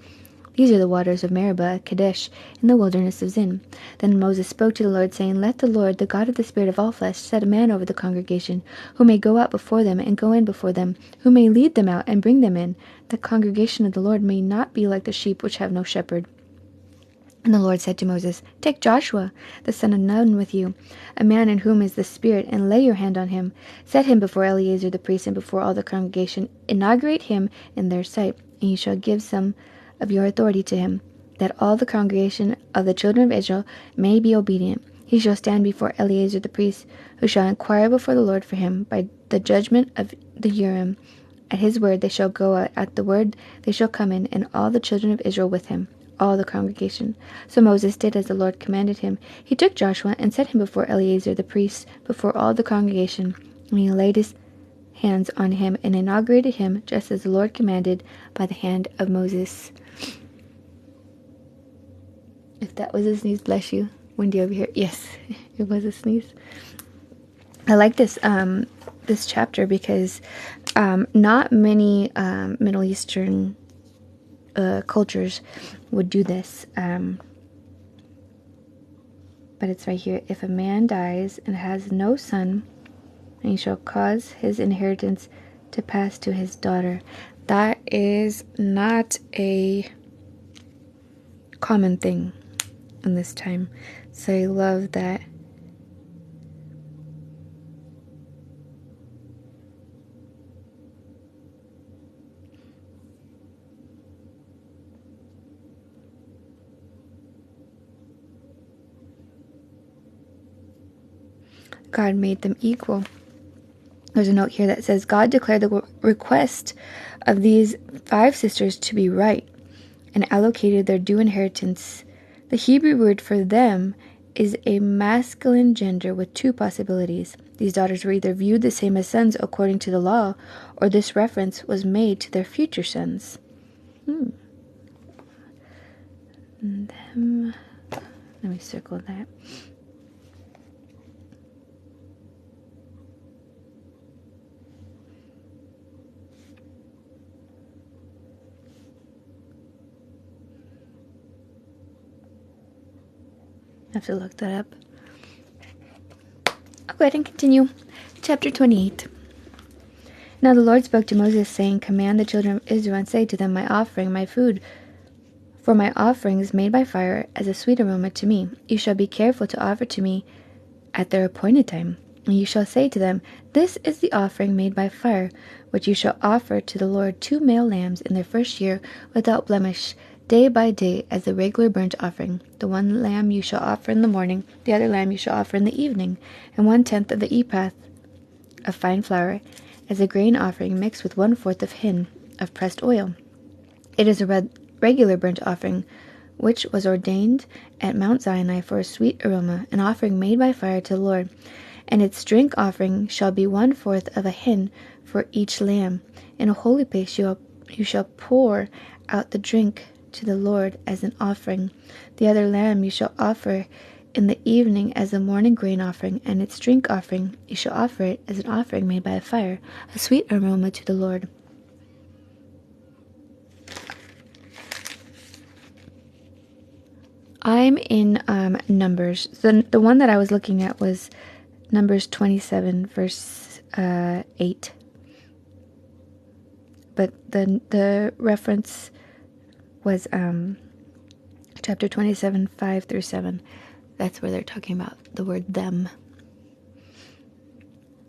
These are the waters of Meribah, Kadesh, in the wilderness of Zin. Then Moses spoke to the Lord, saying, Let the Lord, the God of the Spirit of all flesh, set a man over the congregation, who may go out before them and go in before them, who may lead them out and bring them in. The congregation of the Lord may not be like the sheep which have no shepherd. And the Lord said to Moses, Take Joshua, the son of Nun, with you, a man in whom is the Spirit, and lay your hand on him. Set him before Eleazar the priest and before all the congregation. Inaugurate him in their sight, and you shall give some of your authority to him, that all the congregation of the children of Israel may be obedient. He shall stand before Eleazar the priest, who shall inquire before the Lord for him by the judgment of the Urim. At his word they shall go out, at the word they shall come in, and all the children of Israel with him, all the congregation. So Moses did as the Lord commanded him. He took Joshua and set him before Eleazar the priest, before all the congregation, and he laid his hands on him and inaugurated him, just as the Lord commanded by the hand of Moses. If that was a sneeze, bless you. Wendy over here. Yes, it was a sneeze. I like this this chapter because not many Middle Eastern cultures would do this. But it's right here. If a man dies and has no son, and he shall cause his inheritance to pass to his daughter. That is not a common thing in this time. So I love that. God made them equal. There's a note here that says, God declared the request of these 5 sisters to be right and allocated their due inheritance. The Hebrew word for them is a masculine gender with 2 possibilities. These daughters were either viewed the same as sons according to the law, or this reference was made to their future sons. Let me circle that. I have to look that up. I'll go ahead and continue. Chapter 28. Now the Lord spoke to Moses, saying, Command the children of Israel, and say to them, My offering, my food, for my offerings made by fire, as a sweet aroma to me. You shall be careful to offer to me at their appointed time. And you shall say to them, This is the offering made by fire, which you shall offer to the Lord, 2 male lambs in their first year, without blemish, day by day, as the regular burnt offering. The one lamb you shall offer in the morning, the other lamb you shall offer in the evening, and 1/10 of the ephah of fine flour, as a grain offering mixed with 1/4 of hin of pressed oil. It is a regular burnt offering which was ordained at Mount Sinai for a sweet aroma, an offering made by fire to the Lord. And its drink offering shall be 1/4 of a hin for each lamb. In a holy place you shall pour out the drink to the Lord as an offering. The other lamb you shall offer in the evening as a morning grain offering, and its drink offering you shall offer it as an offering made by fire, a sweet aroma to the Lord. I'm in Numbers. The one that I was looking at was Numbers 27, verse 8. But the reference was chapter 27, 5 through 7. That's where they're talking about the word them.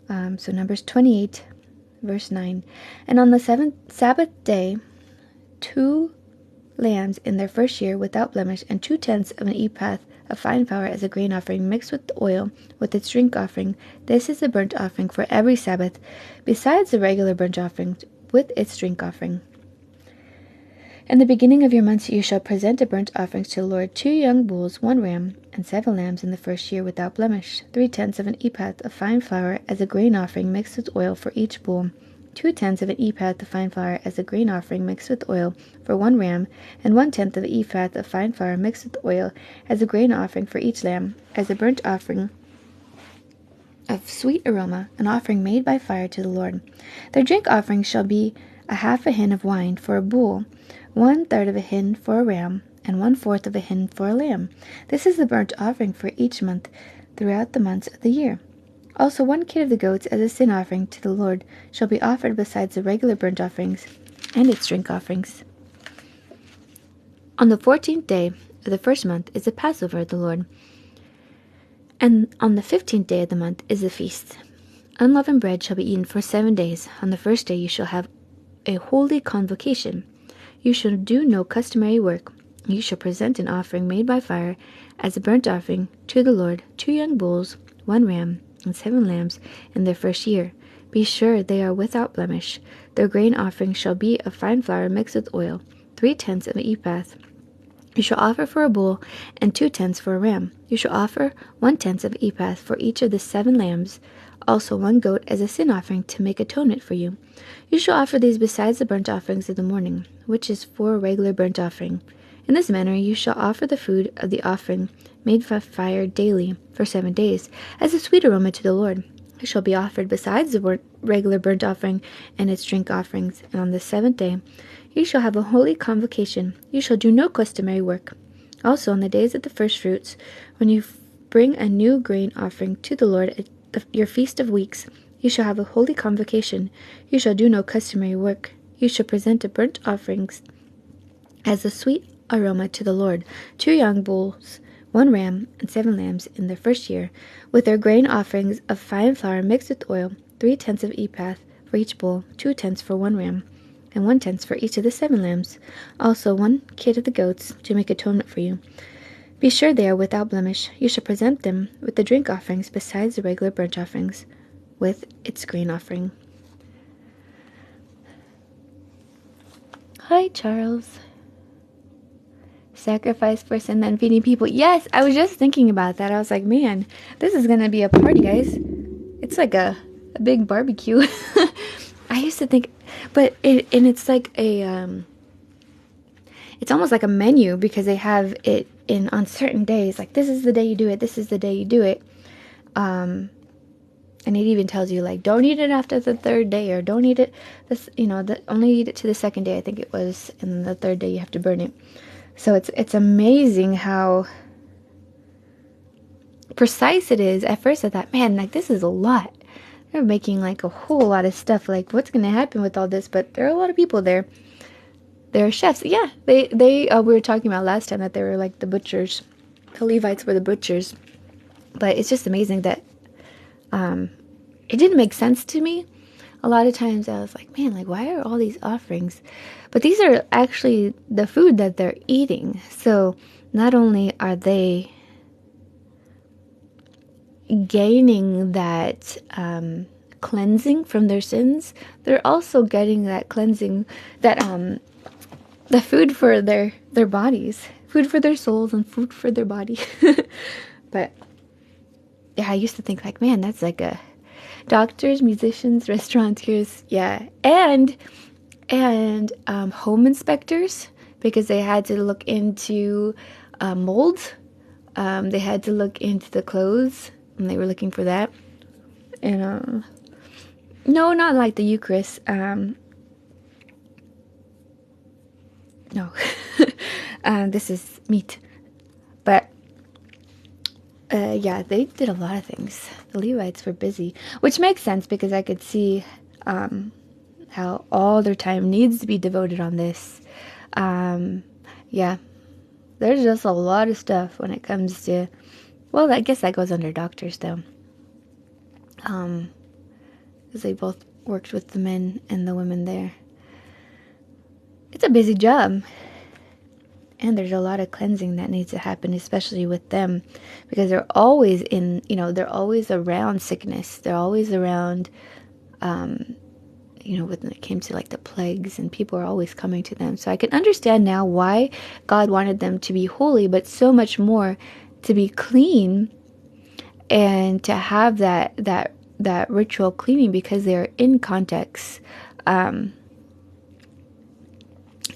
So Numbers 28, verse 9. And on the Sabbath day, 2 lambs in their first year without blemish, and 2/10 of an ephah of fine flour as a grain offering mixed with the oil with its drink offering. This is the burnt offering for every Sabbath, besides the regular burnt offering with its drink offering. In the beginning of your months you shall present a burnt offering to the Lord, 2 young bulls, 1 ram, and 7 lambs in the first year without blemish, 3/10 of an ephah of fine flour as a grain offering mixed with oil for each bull, 2/10 of an ephah of fine flour as a grain offering mixed with oil for 1 ram, and 1/10 of an ephah of fine flour mixed with oil as a grain offering for each lamb, as a burnt offering of sweet aroma, an offering made by fire to the Lord. Their drink offering shall be a half a hin of wine for a bull, 1/3 of a hin for a ram, and 1/4 of a hin for a lamb. This is the burnt offering for each month throughout the months of the year. Also 1 kid of the goats as a sin offering to the Lord shall be offered besides the regular burnt offerings and its drink offerings. On the 14th day of the first month is the Passover of the Lord, and on the 15th day of the month is the feast. Unleavened bread shall be eaten for 7 days. On the first day you shall have a holy convocation. You shall do no customary work. You shall present an offering made by fire as a burnt offering to the Lord, 2 young bulls, 1 ram, and 7 lambs in their first year. Be sure they are without blemish. Their grain offering shall be of fine flour mixed with oil, 3/10 of an ephah. You shall offer for a bull, and 2/10 for a ram. You shall offer 1/10 of an ephah for each of the 7 lambs, also 1 goat as a sin offering to make atonement for you. You shall offer these besides the burnt offerings of the morning, which is for a regular burnt offering. In this manner you shall offer the food of the offering made by fire daily for 7 days, as a sweet aroma to the Lord. It shall be offered besides the regular burnt offering and its drink offerings. And on the 7th day you shall have a holy convocation. You shall do no customary work. Also on the days of the first fruits, when you bring a new grain offering to the Lord at your feast of weeks, you shall have a holy convocation. You shall do no customary work. You shall present a burnt offerings as a sweet aroma to the Lord, 2 young bulls, 1 ram, and 7 lambs in their first year, with their grain offerings of fine flour mixed with oil, 3/10 of ephah for each bull, 2/10 for 1 ram, and 1/10 for each of the 7 lambs, also 1 kid of the goats to make atonement for you. Be sure they are without blemish. You shall present them with the drink offerings besides the regular burnt offerings, with its grain offering. Hi, Charles. Sacrifice for sin, then feeding people. Yes, I was just thinking about that. I was like, man, this is going to be a party, guys. It's like a big barbecue. I used to think, but it's like it's almost like a menu, because they have it in on certain days. Like, this is the day you do it. This is the day you do it. And it even tells you, like, don't eat it after the 3rd day, or don't eat it this, only eat it to the 2nd day, I think it was, and then the 3rd day you have to burn it. So it's amazing how precise it is. At first I thought, man, like, this is a lot. They're making like a whole lot of stuff. Like, what's going to happen with all this? But there are a lot of people there. They're chefs. Yeah, they we were talking about last time that they were like the butchers. The Levites were the butchers. But it's just amazing that it didn't make sense to me. A lot of times I was like, man, like, why are all these offerings? But these are actually the food that they're eating. So not only are they gaining that cleansing from their sins, they're also getting that cleansing, that the food for their bodies, food for their souls and food for their body. But yeah, I used to think like, man, that's like a doctors, musicians, restaurateurs, yeah, and home inspectors, because they had to look into mold. They had to look into the clothes, and they were looking for that. And no, not like the Eucharist. No, this is meat. But yeah, they did a lot of things. The Levites were busy, which makes sense because I could see how all their time needs to be devoted on this. Yeah, there's just a lot of stuff when it comes to, well, I guess that goes under doctors though. Because they both worked with the men and the women there. It's a busy job. And there's a lot of cleansing that needs to happen, especially with them, because they're always in, they're always around sickness. They're always around, when it came to like the plagues, and people are always coming to them. So I can understand now why God wanted them to be holy, but so much more to be clean and to have that ritual cleaning, because they're in context.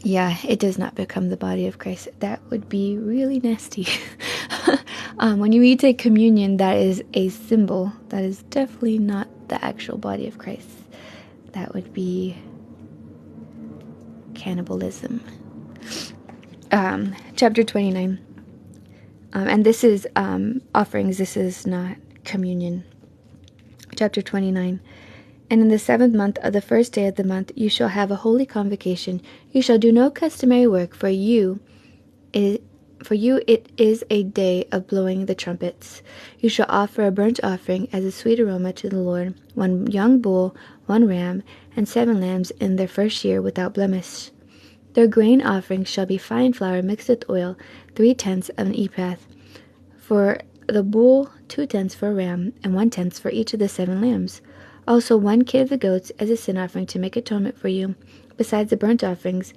Yeah, it does not become the body of Christ. That would be really nasty. When you take communion, that is a symbol. That is definitely not the actual body of Christ. That would be cannibalism. Chapter 29. And this is offerings. This is not communion. Chapter 29. And in the 7th month of the 1st day of the month, you shall have a holy convocation. You shall do no customary work, for you it is a day of blowing the trumpets. You shall offer a burnt offering as a sweet aroma to the Lord, 1 young bull, 1 ram, and 7 lambs in their first year without blemish. Their grain offering shall be fine flour mixed with oil, 3/10 of an ephah. For the bull, 2/10 for a ram, and 1/10 for each of the 7 lambs. Also 1 kid of the goats as a sin offering to make atonement for you, besides the burnt offerings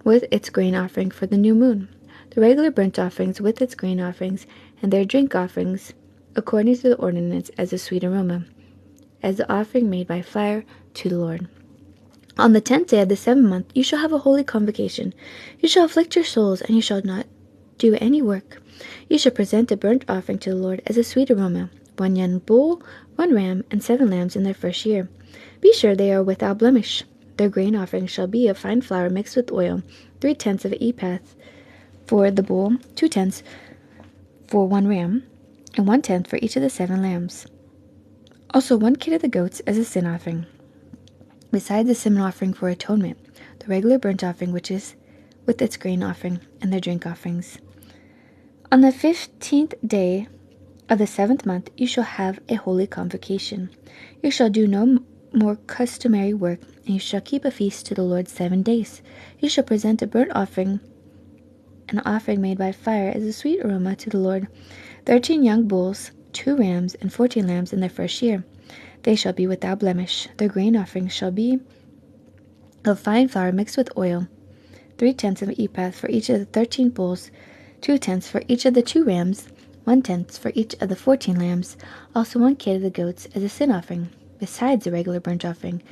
with its grain offering for the new moon. The regular burnt offerings with its grain offerings, and their drink offerings, according to the ordinance, as a sweet aroma, as the offering made by fire to the Lord. On the 10th day of the 7th month, you shall have a holy convocation. You shall afflict your souls, and you shall not do any work. You shall present a burnt offering to the Lord as a sweet aroma, 1 young bull, 1 ram, and 7 lambs in their first year. Be sure they are without blemish. Their grain offering shall be of fine flour mixed with oil, 3/10 of an ephah for the bull, 2/10 for 1 ram, and 1/10 for each of the 7 lambs. Also 1 kid of the goats as a sin offering, besides the sin offering for atonement, the regular burnt offering which is with its grain offering, and their drink offerings. On the 15th day of the 7th month, you shall have a holy convocation. You shall do no more customary work, and you shall keep a feast to the Lord 7 days. You shall present a burnt offering, an offering made by fire as a sweet aroma to the Lord, 13 young bulls, 2 rams, and 14 lambs in their first year. They shall be without blemish. Their grain offering shall be of fine flour mixed with oil, 3/10 of an ephah for each of the 13 bulls, 2/10 for each of the 2 rams, 1/10 for each of the 14 lambs, also 1 kid of the goats as a sin offering, besides the regular burnt offering,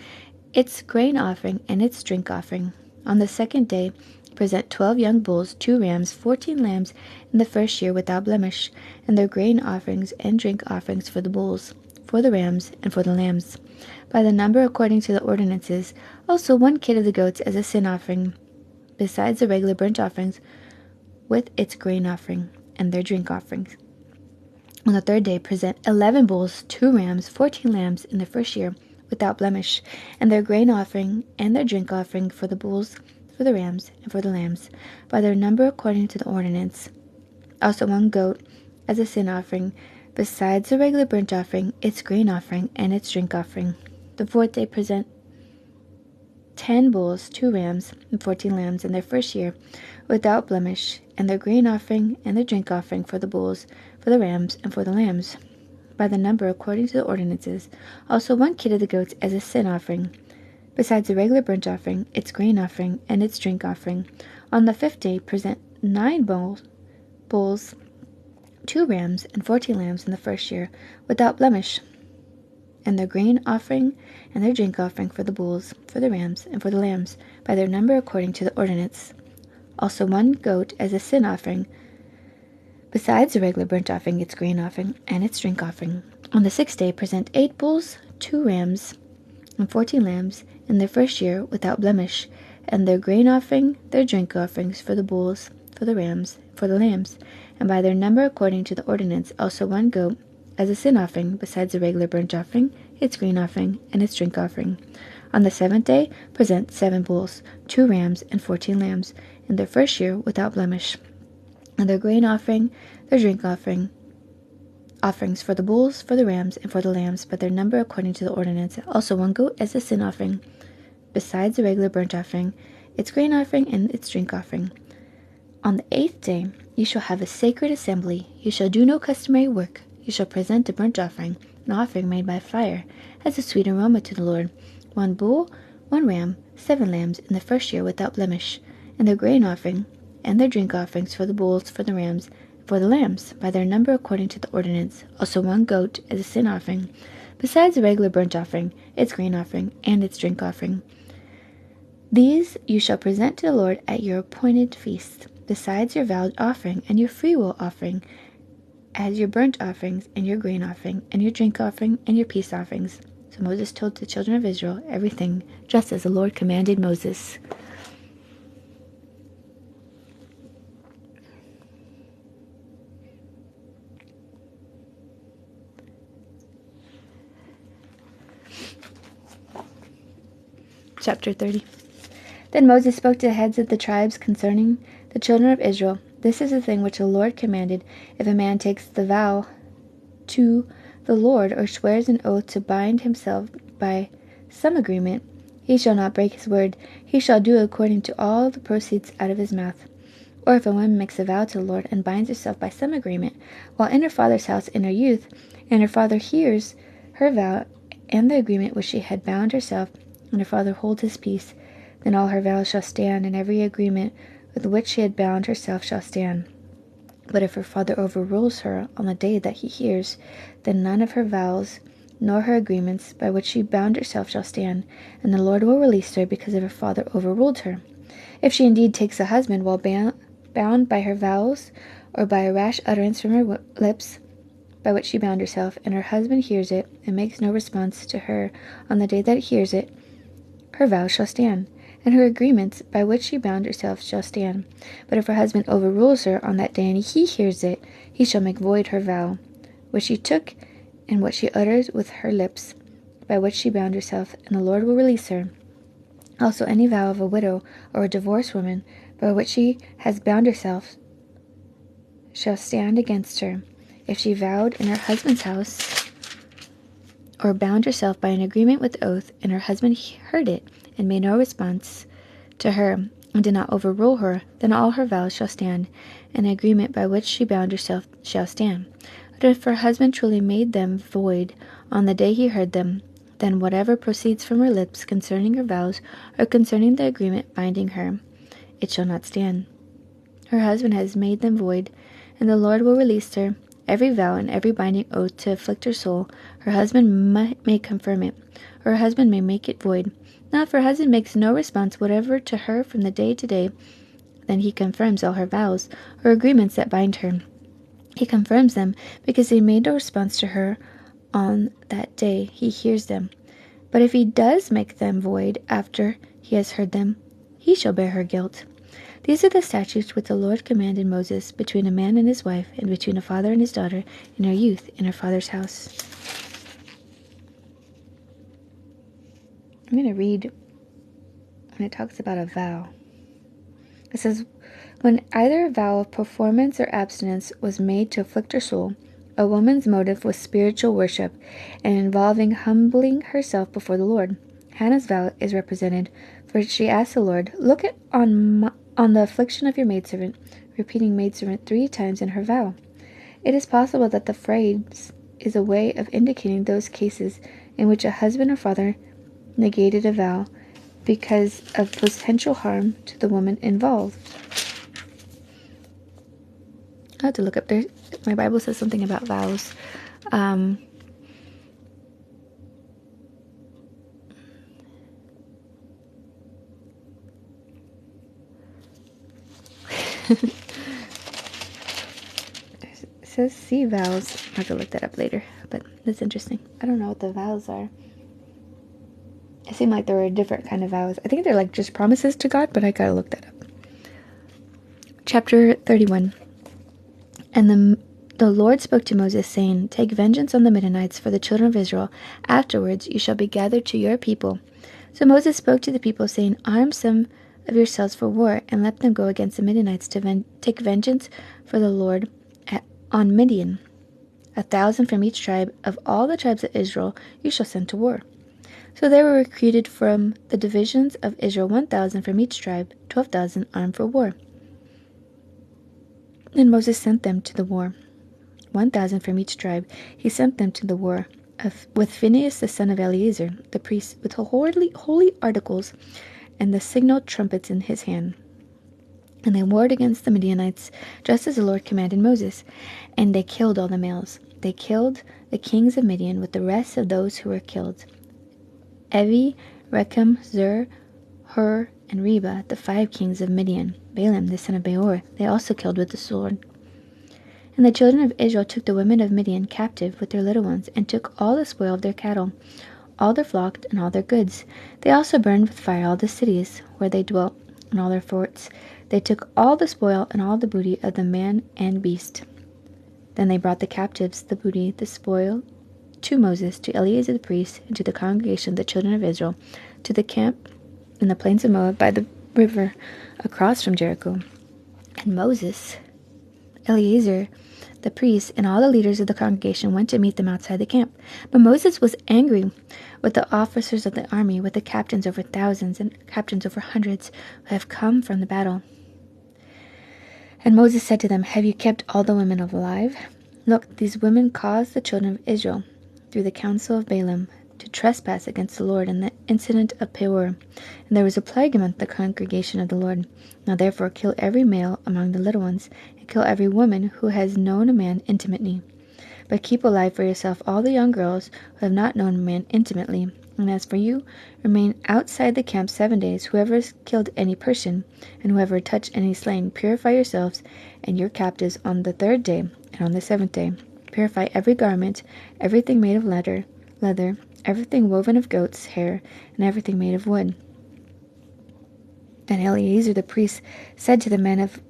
its grain offering, and its drink offering. On the 2nd day, present 12 young bulls, 2 rams, 14 lambs in the first year without blemish, and their grain offerings and drink offerings for the bulls, for the rams, and for the lambs, by the number according to the ordinances, also 1 kid of the goats as a sin offering, besides the regular burnt offerings, with its grain offering, and their drink offerings. On the 3rd day, present 11 bulls, 2 rams, 14 lambs in the first year, without blemish, and their grain offering and their drink offering for the bulls, for the rams, and for the lambs, by their number according to the ordinance. Also 1 goat as a sin offering, besides the regular burnt offering, its grain offering, and its drink offering. The 4th day, present 10 bulls, 2 rams, and 14 lambs in their first year, without blemish, and their grain offering and their drink offering for the bulls, for the rams, and for the lambs, by the number according to the ordinances. Also 1 kid of the goats as a sin offering, besides the regular burnt offering, its grain offering, and its drink offering. On the 5th day, present 9 bulls, bulls, 2 rams, and 14 lambs in the first year, without blemish, and their grain offering and their drink offering for the bulls, for the rams, and for the lambs, by their number according to the ordinance. Also 1 goat as a sin offering, besides the regular burnt offering, its grain offering, and its drink offering. On the 6th day present 8 bulls, 2 rams, and 14 lambs in their first year, without blemish, and their grain offering, their drink offerings for the bulls, for the rams, for the lambs, and by their number according to the ordinance. Also 1 goat as a sin offering, besides the regular burnt offering, its grain offering, and its drink offering. On the 7th day present 7 bulls, 2 rams, and 14 lambs in their first year, without blemish, and their grain offering, their drink offering, offerings for the bulls, for the rams, and for the lambs, by their number according to the ordinance. Also 1 goat as a sin offering, besides the regular burnt offering, its grain offering, and its drink offering. On the 8th day you shall have a sacred assembly. You shall do no customary work. You shall present a burnt offering, an offering made by fire, as a sweet aroma to the Lord. 1 bull, 1 ram, 7 lambs in the first year, without blemish, and their grain offering, and their drink offerings for the bulls, for the rams, for the lambs, by their number according to the ordinance. Also 1 goat as a sin offering, besides the regular burnt offering, its grain offering, and its drink offering. These you shall present to the Lord at your appointed feast, besides your vowed offering and your freewill offering, as your burnt offerings, and your grain offering, and your drink offering, and your peace offerings. So Moses told the children of Israel everything, just as the Lord commanded Moses. Chapter 30. Then Moses spoke to the heads of the tribes concerning the children of Israel. This is the thing which the Lord commanded: if a man takes the vow to the Lord, or swears an oath to bind himself by some agreement, he shall not break his word. He shall do according to all the proceeds out of his mouth. Or if a woman makes a vow to the Lord, and binds herself by some agreement, while in her father's house in her youth, and her father hears her vow and the agreement which she had bound herself, and her father holds his peace, then all her vows shall stand, and every agreement with which she had bound herself shall stand. But if her father overrules her on the day that he hears, then none of her vows nor her agreements by which she bound herself shall stand, and the Lord will release her because of her father overruled her. If she indeed takes a husband while bound by her vows, or by a rash utterance from her lips, by which she bound herself, and her husband hears it, and makes no response to her on the day that he hears it, her vows shall stand, and her agreements by which she bound herself shall stand. But if her husband overrules her on that day, and he hears it, he shall make void her vow, which she took, and what she uttered with her lips, by which she bound herself, and the Lord will release her. Also any vow of a widow or a divorced woman, by which she has bound herself, shall stand against her. If she vowed in her husband's house, or bound herself by an agreement with oath, and her husband heard it, and made no response to her, and did not overrule her, then all her vows shall stand, and the agreement by which she bound herself shall stand. But if her husband truly made them void on the day he heard them, then whatever proceeds from her lips concerning her vows, or concerning the agreement binding her, it shall not stand. Her husband has made them void, and the Lord will release her. Every vow and every binding oath to afflict her soul, her husband may confirm it, or her husband may make it void. Now if her husband makes no response whatever to her from the day to day, then he confirms all her vows, or agreements that bind her. He confirms them, because he made no response to her on that day he hears them. But if he does make them void after he has heard them, he shall bear her guilt. These are the statutes which the Lord commanded Moses, between a man and his wife, and between a father and his daughter, in her youth, in her father's house. I'm going to read when it talks about a vow. It says, when either a vow of performance or abstinence was made to afflict her soul, a woman's motive was spiritual worship, and involving humbling herself before the Lord. Hannah's vow is represented, for she asked the Lord, look on the affliction of your maidservant, repeating maidservant 3 times in her vow. It is possible that the phrase is a way of indicating those cases in which a husband or father negated a vow because of potential harm to the woman involved. I have to look up there. My Bible says something about vows. It says sea vows. I have to look that up later, but that's interesting. I don't know what the vows are. It seemed like there were different kind of vows. I think they're like just promises to God, but I gotta look that up. Chapter 31. And the Lord spoke to Moses, saying, Take vengeance on the Midianites for the children of Israel. Afterwards you shall be gathered to your people. So Moses spoke to the people, saying, Arm some of yourselves for war, and let them go against the Midianites to take vengeance for the Lord on Midian. 1,000 from each tribe of all the tribes of Israel you shall send to war. So there were recruited from the divisions of Israel 1,000 from each tribe, 12,000 armed for war. And Moses sent them to the war, 1,000 from each tribe. He sent them to the war with Phinehas the son of Eleazar, the priest, with holy articles and the signal trumpets in his hand. And they warred against the Midianites, just as the Lord commanded Moses. And they killed all the males. They killed the kings of Midian with the rest of those who were killed. Evi, Rechem, Zur, Hur, and Reba, the 5 kings of Midian. Balaam, the son of Beor, they also killed with the sword. And the children of Israel took the women of Midian captive with their little ones, and took all the spoil of their cattle, all their flock, and all their goods. They also burned with fire all the cities where they dwelt, and all their forts. They took all the spoil and all the booty of the man and beast. Then they brought the captives, the booty, the spoil, to Moses, to Eleazar the priest, and to the congregation of the children of Israel, to the camp in the plains of Moab by the river across from Jericho. And Moses, Eleazar the priest, and all the leaders of the congregation went to meet them outside the camp. But Moses was angry with the officers of the army, with the captains over thousands and captains over hundreds who have come from the battle. And Moses said to them, Have you kept all the women alive? Look, these women caused the children of Israel, through the counsel of Balaam, to trespass against the Lord in the incident of Peor. And there was a plague among the congregation of the Lord. Now therefore kill every male among the little ones, and kill every woman who has known a man intimately. But keep alive for yourself all the young girls who have not known a man intimately. And as for you, remain outside the camp 7 days. Whoever has killed any person, and whoever touched any slain, purify yourselves and your captives on the 3rd day, and on the 7th day. Purify every garment, everything made of leather, everything woven of goat's hair, and everything made of wood. Then Eleazar the priest said to the men of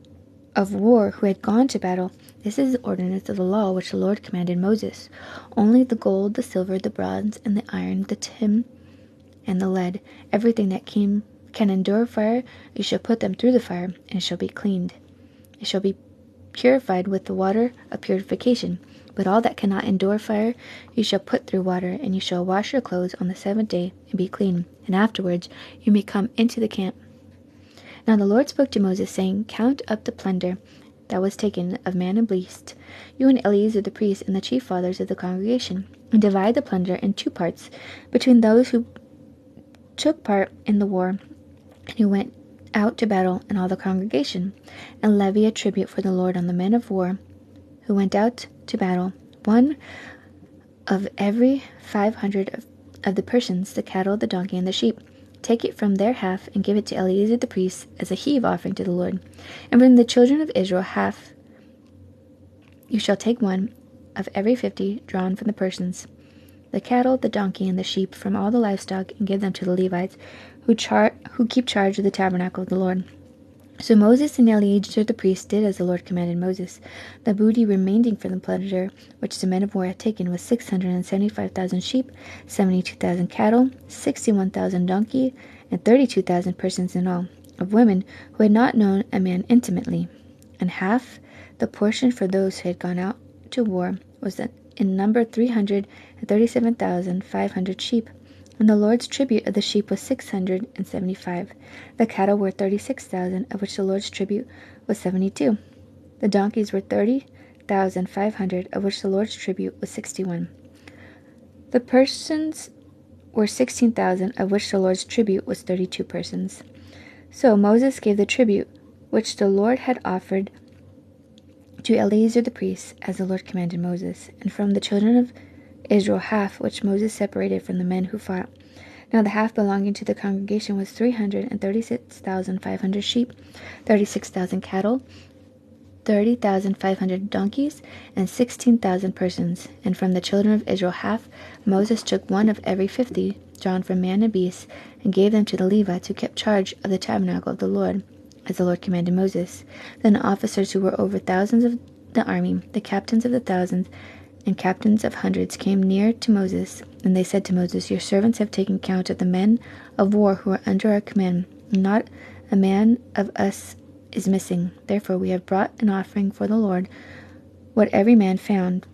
war who had gone to battle, This is the ordinance of the law which the Lord commanded Moses. Only the gold, the silver, the bronze, and the iron, the tin, and the lead, everything that can endure fire, you shall put them through the fire, and it shall be cleaned. It shall be purified with the water of purification. But all that cannot endure fire, you shall put through water, and you shall wash your clothes on the 7th day, and be clean. And afterwards you may come into the camp. Now the Lord spoke to Moses, saying, Count up the plunder that was taken of man and beast, you and Eleazar the priest, and the chief fathers of the congregation, and divide the plunder in 2 parts, between those who took part in the war, and who went out to battle, and all the congregation, and levy a tribute for the Lord on the men of war who went out to battle, 1 of every 500 of the persons, the cattle, the donkey, and the sheep. Take it from their half, and give it to Eleazar the priest as a heave offering to the Lord. And from the children of Israel half, you shall take 1 of every 50 drawn from the persons, the cattle, the donkey, and the sheep, from all the livestock, and give them to the Levites, who keep charge of the tabernacle of the Lord. So Moses and Eleazar the priest did as the Lord commanded Moses. The booty remaining from the plunder which the men of war had taken was 675,000 sheep, 72,000 cattle, 61,000 donkey, and 32,000 persons in all, of women who had not known a man intimately. And half the portion for those who had gone out to war was in number 337,500 sheep. And the Lord's tribute of the sheep was 675. The cattle were 36,000, of which the Lord's tribute was 72. The donkeys were 30,500, of which the Lord's tribute was 61. The persons were 16,000, of which the Lord's tribute was 32 persons. So Moses gave the tribute which the Lord had offered to Eleazar the priest, as the Lord commanded Moses, and from the children of Israel half, which Moses separated from the men who fought. Now the half belonging to the congregation was 336,500 sheep, 36,000 cattle, 30,500 donkeys, and 16,000 persons. And from the children of Israel half, Moses took one of every 50, drawn from man and beast, and gave them to the Levites who kept charge of the tabernacle of the Lord, as the Lord commanded Moses. Then the officers who were over thousands of the army, the captains of the thousands, and captains of hundreds, came near to Moses, and they said to Moses, Your servants have taken count of the men of war who are under our command. Not a man of us is missing. Therefore we have brought an offering for the Lord, what every man found,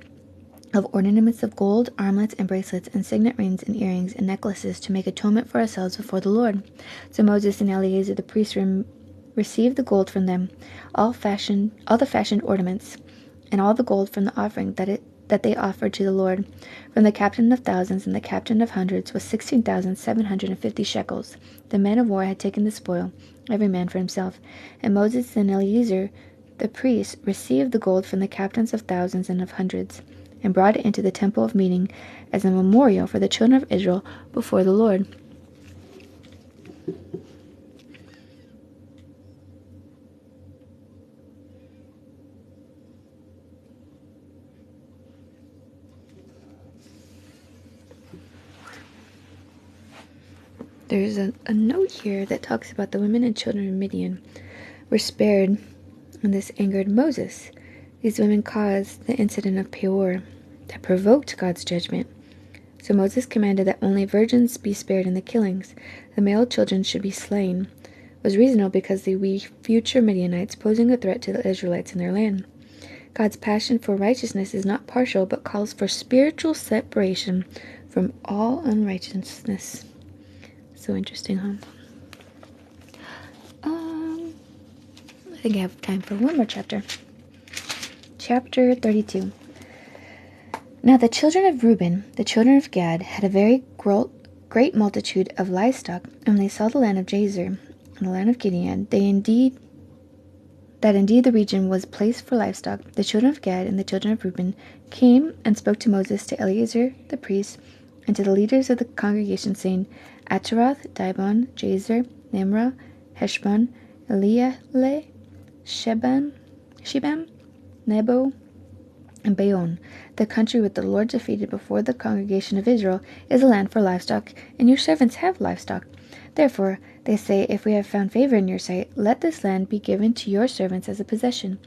of ornaments of gold, armlets and bracelets, and signet rings and earrings and necklaces, to make atonement for ourselves before the Lord. So Moses and Eleazar the priest received the gold from them, all the fashioned ornaments, and all the gold from the offering that they offered to the Lord. From the captain of thousands and the captain of hundreds was 16,750 shekels. The men of war had taken the spoil, every man for himself. And Moses and Eleazar the priest received the gold from the captains of thousands and of hundreds, and brought it into the temple of meeting as a memorial for the children of Israel before the Lord. There's a note here that talks about the women and children of Midian were spared, and this angered Moses. These women caused the incident of Peor that provoked God's judgment. So Moses commanded that only virgins be spared in the killings. The male children should be slain. It was reasonable because they were future Midianites, posing a threat to the Israelites in their land. God's passion for righteousness is not partial, but calls for spiritual separation from all unrighteousness. So interesting, huh? I think I have time for one more chapter. Chapter 32. Now the children of Reuben, the children of Gad, had a very great multitude of livestock, and when they saw the land of Jazer and the land of Gideon, indeed the region was placed for livestock. The children of Gad and the children of Reuben came and spoke to Moses, to Eleazar the priest, and to the leaders of the congregation, saying, Ataroth, Dibon, Jazer, Nimrah, Heshbon, Elealeh, Shebam, Nebo, and Baon, the country which the Lord defeated before the congregation of Israel, is a land for livestock, and your servants have livestock. Therefore, they say, if we have found favor in your sight, let this land be given to your servants as a possession.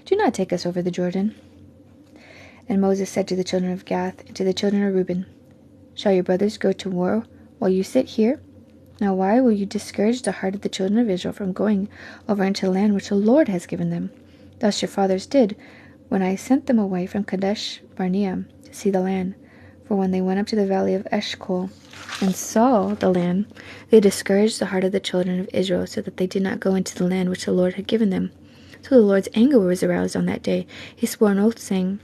Do not take us over the Jordan. And Moses said to the children of Gad and to the children of Reuben, Shall your brothers go to war while you sit here? Now why will you discourage the heart of the children of Israel from going over into the land which the Lord has given them? Thus your fathers did, when I sent them away from Kadesh Barnea to see the land. For when they went up to the valley of Eshcol and saw the land, they discouraged the heart of the children of Israel, so that they did not go into the land which the Lord had given them. So the Lord's anger was aroused on that day. He swore an oath, saying,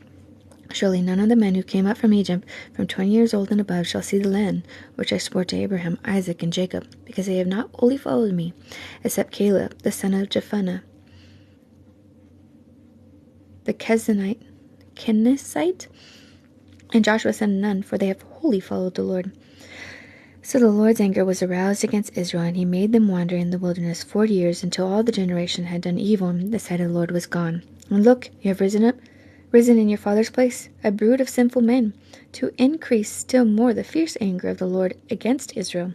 Surely none of the men who came up from Egypt, from 20 years old and above, shall see the land which I swore to Abraham, Isaac, and Jacob, because they have not wholly followed me, except Caleb, the son of Jephunneh, the Kenizzite, and Joshua son of Nun, for they have wholly followed the Lord. So the Lord's anger was aroused against Israel, and he made them wander in the wilderness 40 years, until all the generation had done evil, and the sight of the Lord was gone. And look, you have risen in your father's place, a brood of sinful men, to increase still more the fierce anger of the Lord against Israel.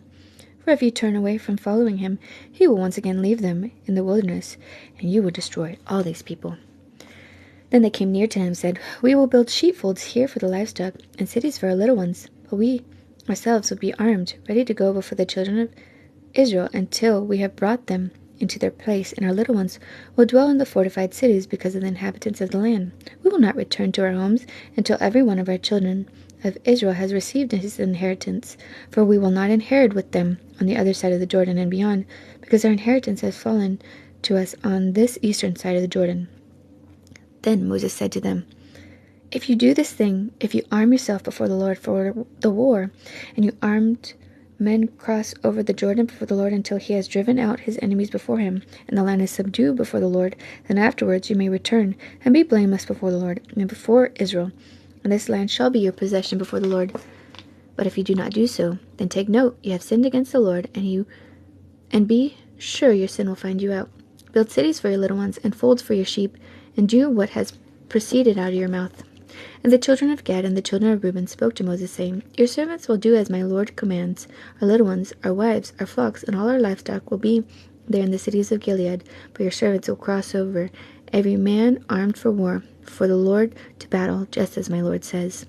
For if you turn away from following him, he will once again leave them in the wilderness, and you will destroy all these people. Then they came near to him and said, We will build sheepfolds here for the livestock, and cities for our little ones, but we ourselves will be armed, ready to go before the children of Israel until we have brought them into their place, and our little ones will dwell in the fortified cities because of the inhabitants of the land. We will not return to our homes until every one of our children of Israel has received his inheritance, for we will not inherit with them on the other side of the Jordan and beyond, because our inheritance has fallen to us on this eastern side of the Jordan. Then Moses said to them, If you do this thing, if you arm yourself before the Lord for the war, and you armed men cross over the Jordan before the Lord until he has driven out his enemies before him, and the land is subdued before the Lord, then afterwards you may return and be blameless before the Lord and before Israel. And this land shall be your possession before the Lord. But if you do not do so, then take note, you have sinned against the Lord, and be sure your sin will find you out. Build cities for your little ones, and folds for your sheep, and do what has proceeded out of your mouth. And the children of Gad and the children of Reuben spoke to Moses, saying, Your servants will do as my Lord commands. Our little ones, our wives, our flocks, and all our livestock will be there in the cities of Gilead, but your servants will cross over, every man armed for war, for the Lord to battle, just as my Lord says.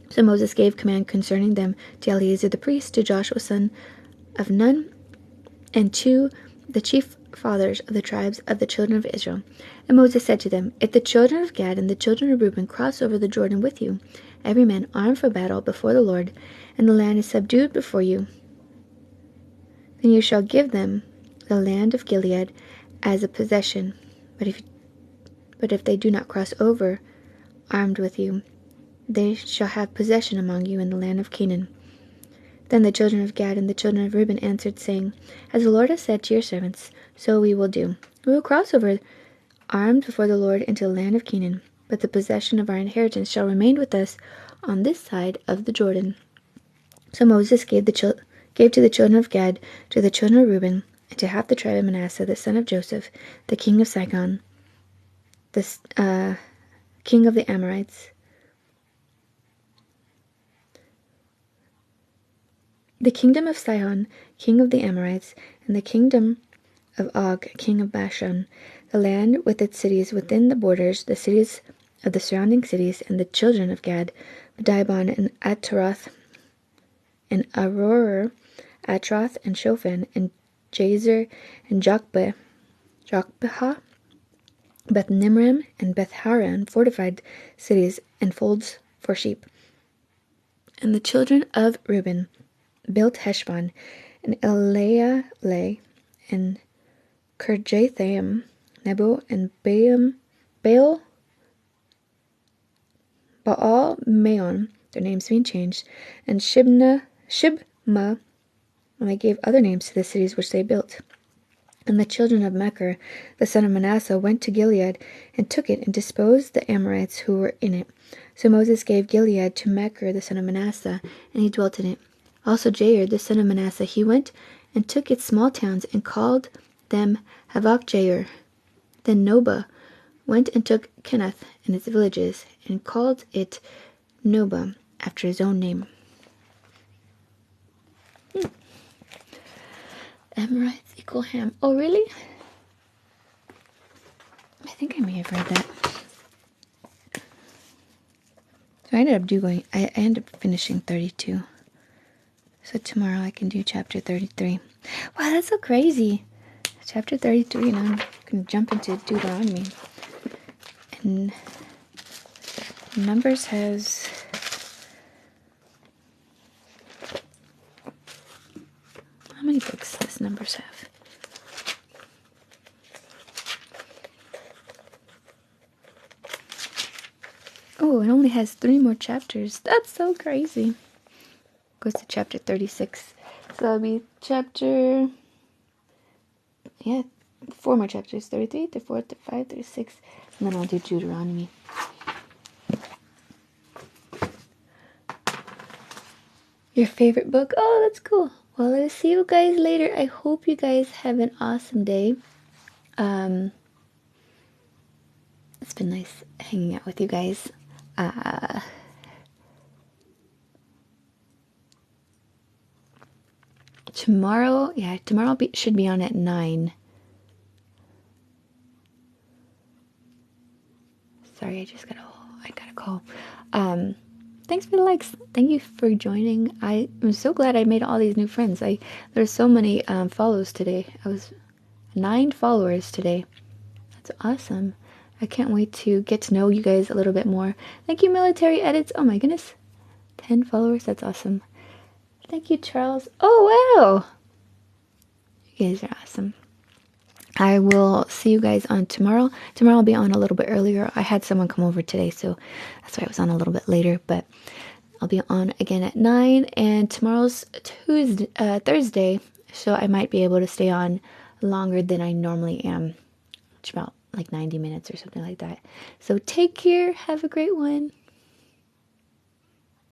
So Moses gave command concerning them to Eleazar the priest, to Joshua son of Nun, and to the chief fathers of the tribes of the children of Israel. And Moses said to them, If the children of Gad and the children of Reuben cross over the Jordan with you, every man armed for battle before the Lord, and the land is subdued before you, then you shall give them the land of Gilead as a possession. But if they do not cross over armed with you, they shall have possession among you in the land of Canaan. Then the children of Gad and the children of Reuben answered, saying, As the Lord has said to your servants, so we will do. We will cross over armed before the Lord into the land of Canaan, but the possession of our inheritance shall remain with us on this side of the Jordan. So Moses gave to the children of Gad, to the children of Reuben, and to half the tribe of Manasseh, the son of Joseph, the king of Sihon, the king of the Amorites, the kingdom of Sihon, king of the Amorites, and the kingdom of Og, king of Bashan, the land with its cities within the borders, the cities of the surrounding cities, and the children of Gad, Dibon and Ataroth, and Aroer, Atroth and Shophan, and Jazer, and Jokbeah, Beth Nimram, and Beth Haran, fortified cities, and folds for sheep. And the children of Reuben built Heshbon, and Elealeh, and Kirjathaim, Nebo, and Baal Maon, their names being changed, and Shibma, and they gave other names to the cities which they built. And the children of Mechir, the son of Manasseh, went to Gilead, and took it, and disposed the Amorites who were in it. So Moses gave Gilead to Mechir, the son of Manasseh, and he dwelt in it. Also Jair, the son of Manasseh, he went and took its small towns, and called them Havoth Jair. Then Noba went and took Kenath and its villages, and called it Noba, after his own name. Amorites equal Ham. Oh, really? I think I may have read that. So I ended up finishing 32. So tomorrow I can do chapter 33. Wow, that's so crazy. Chapter 33, and I'm going to jump into Deuteronomy. And Numbers has... How many books does Numbers have? Oh, it only has 3 more chapters. That's so crazy. Goes to chapter 36. So that'll be chapter... Yeah, 4 more chapters. 33, 34, 35, 36. And then I'll do Deuteronomy. Your favorite book? Oh, that's cool. Well, I'll see you guys later. I hope you guys have an awesome day. It's been nice hanging out with you guys. Tomorrow should be on at 9. Sorry, I got a call. Thanks for the likes. Thank you for joining. I'm so glad I made all these new friends. There's so many follows today. I was 9 followers today. That's awesome. I can't wait to get to know you guys a little bit more. Thank you, Military Edits. Oh my goodness. 10 followers. That's awesome. Thank you, Charles. Oh, wow. You guys are awesome. I will see you guys on tomorrow. Tomorrow I'll be on a little bit earlier. I had someone come over today, so that's why I was on a little bit later. But I'll be on again at 9, and tomorrow's Thursday, so I might be able to stay on longer than I normally am. It's about like 90 minutes or something like that. So take care. Have a great one.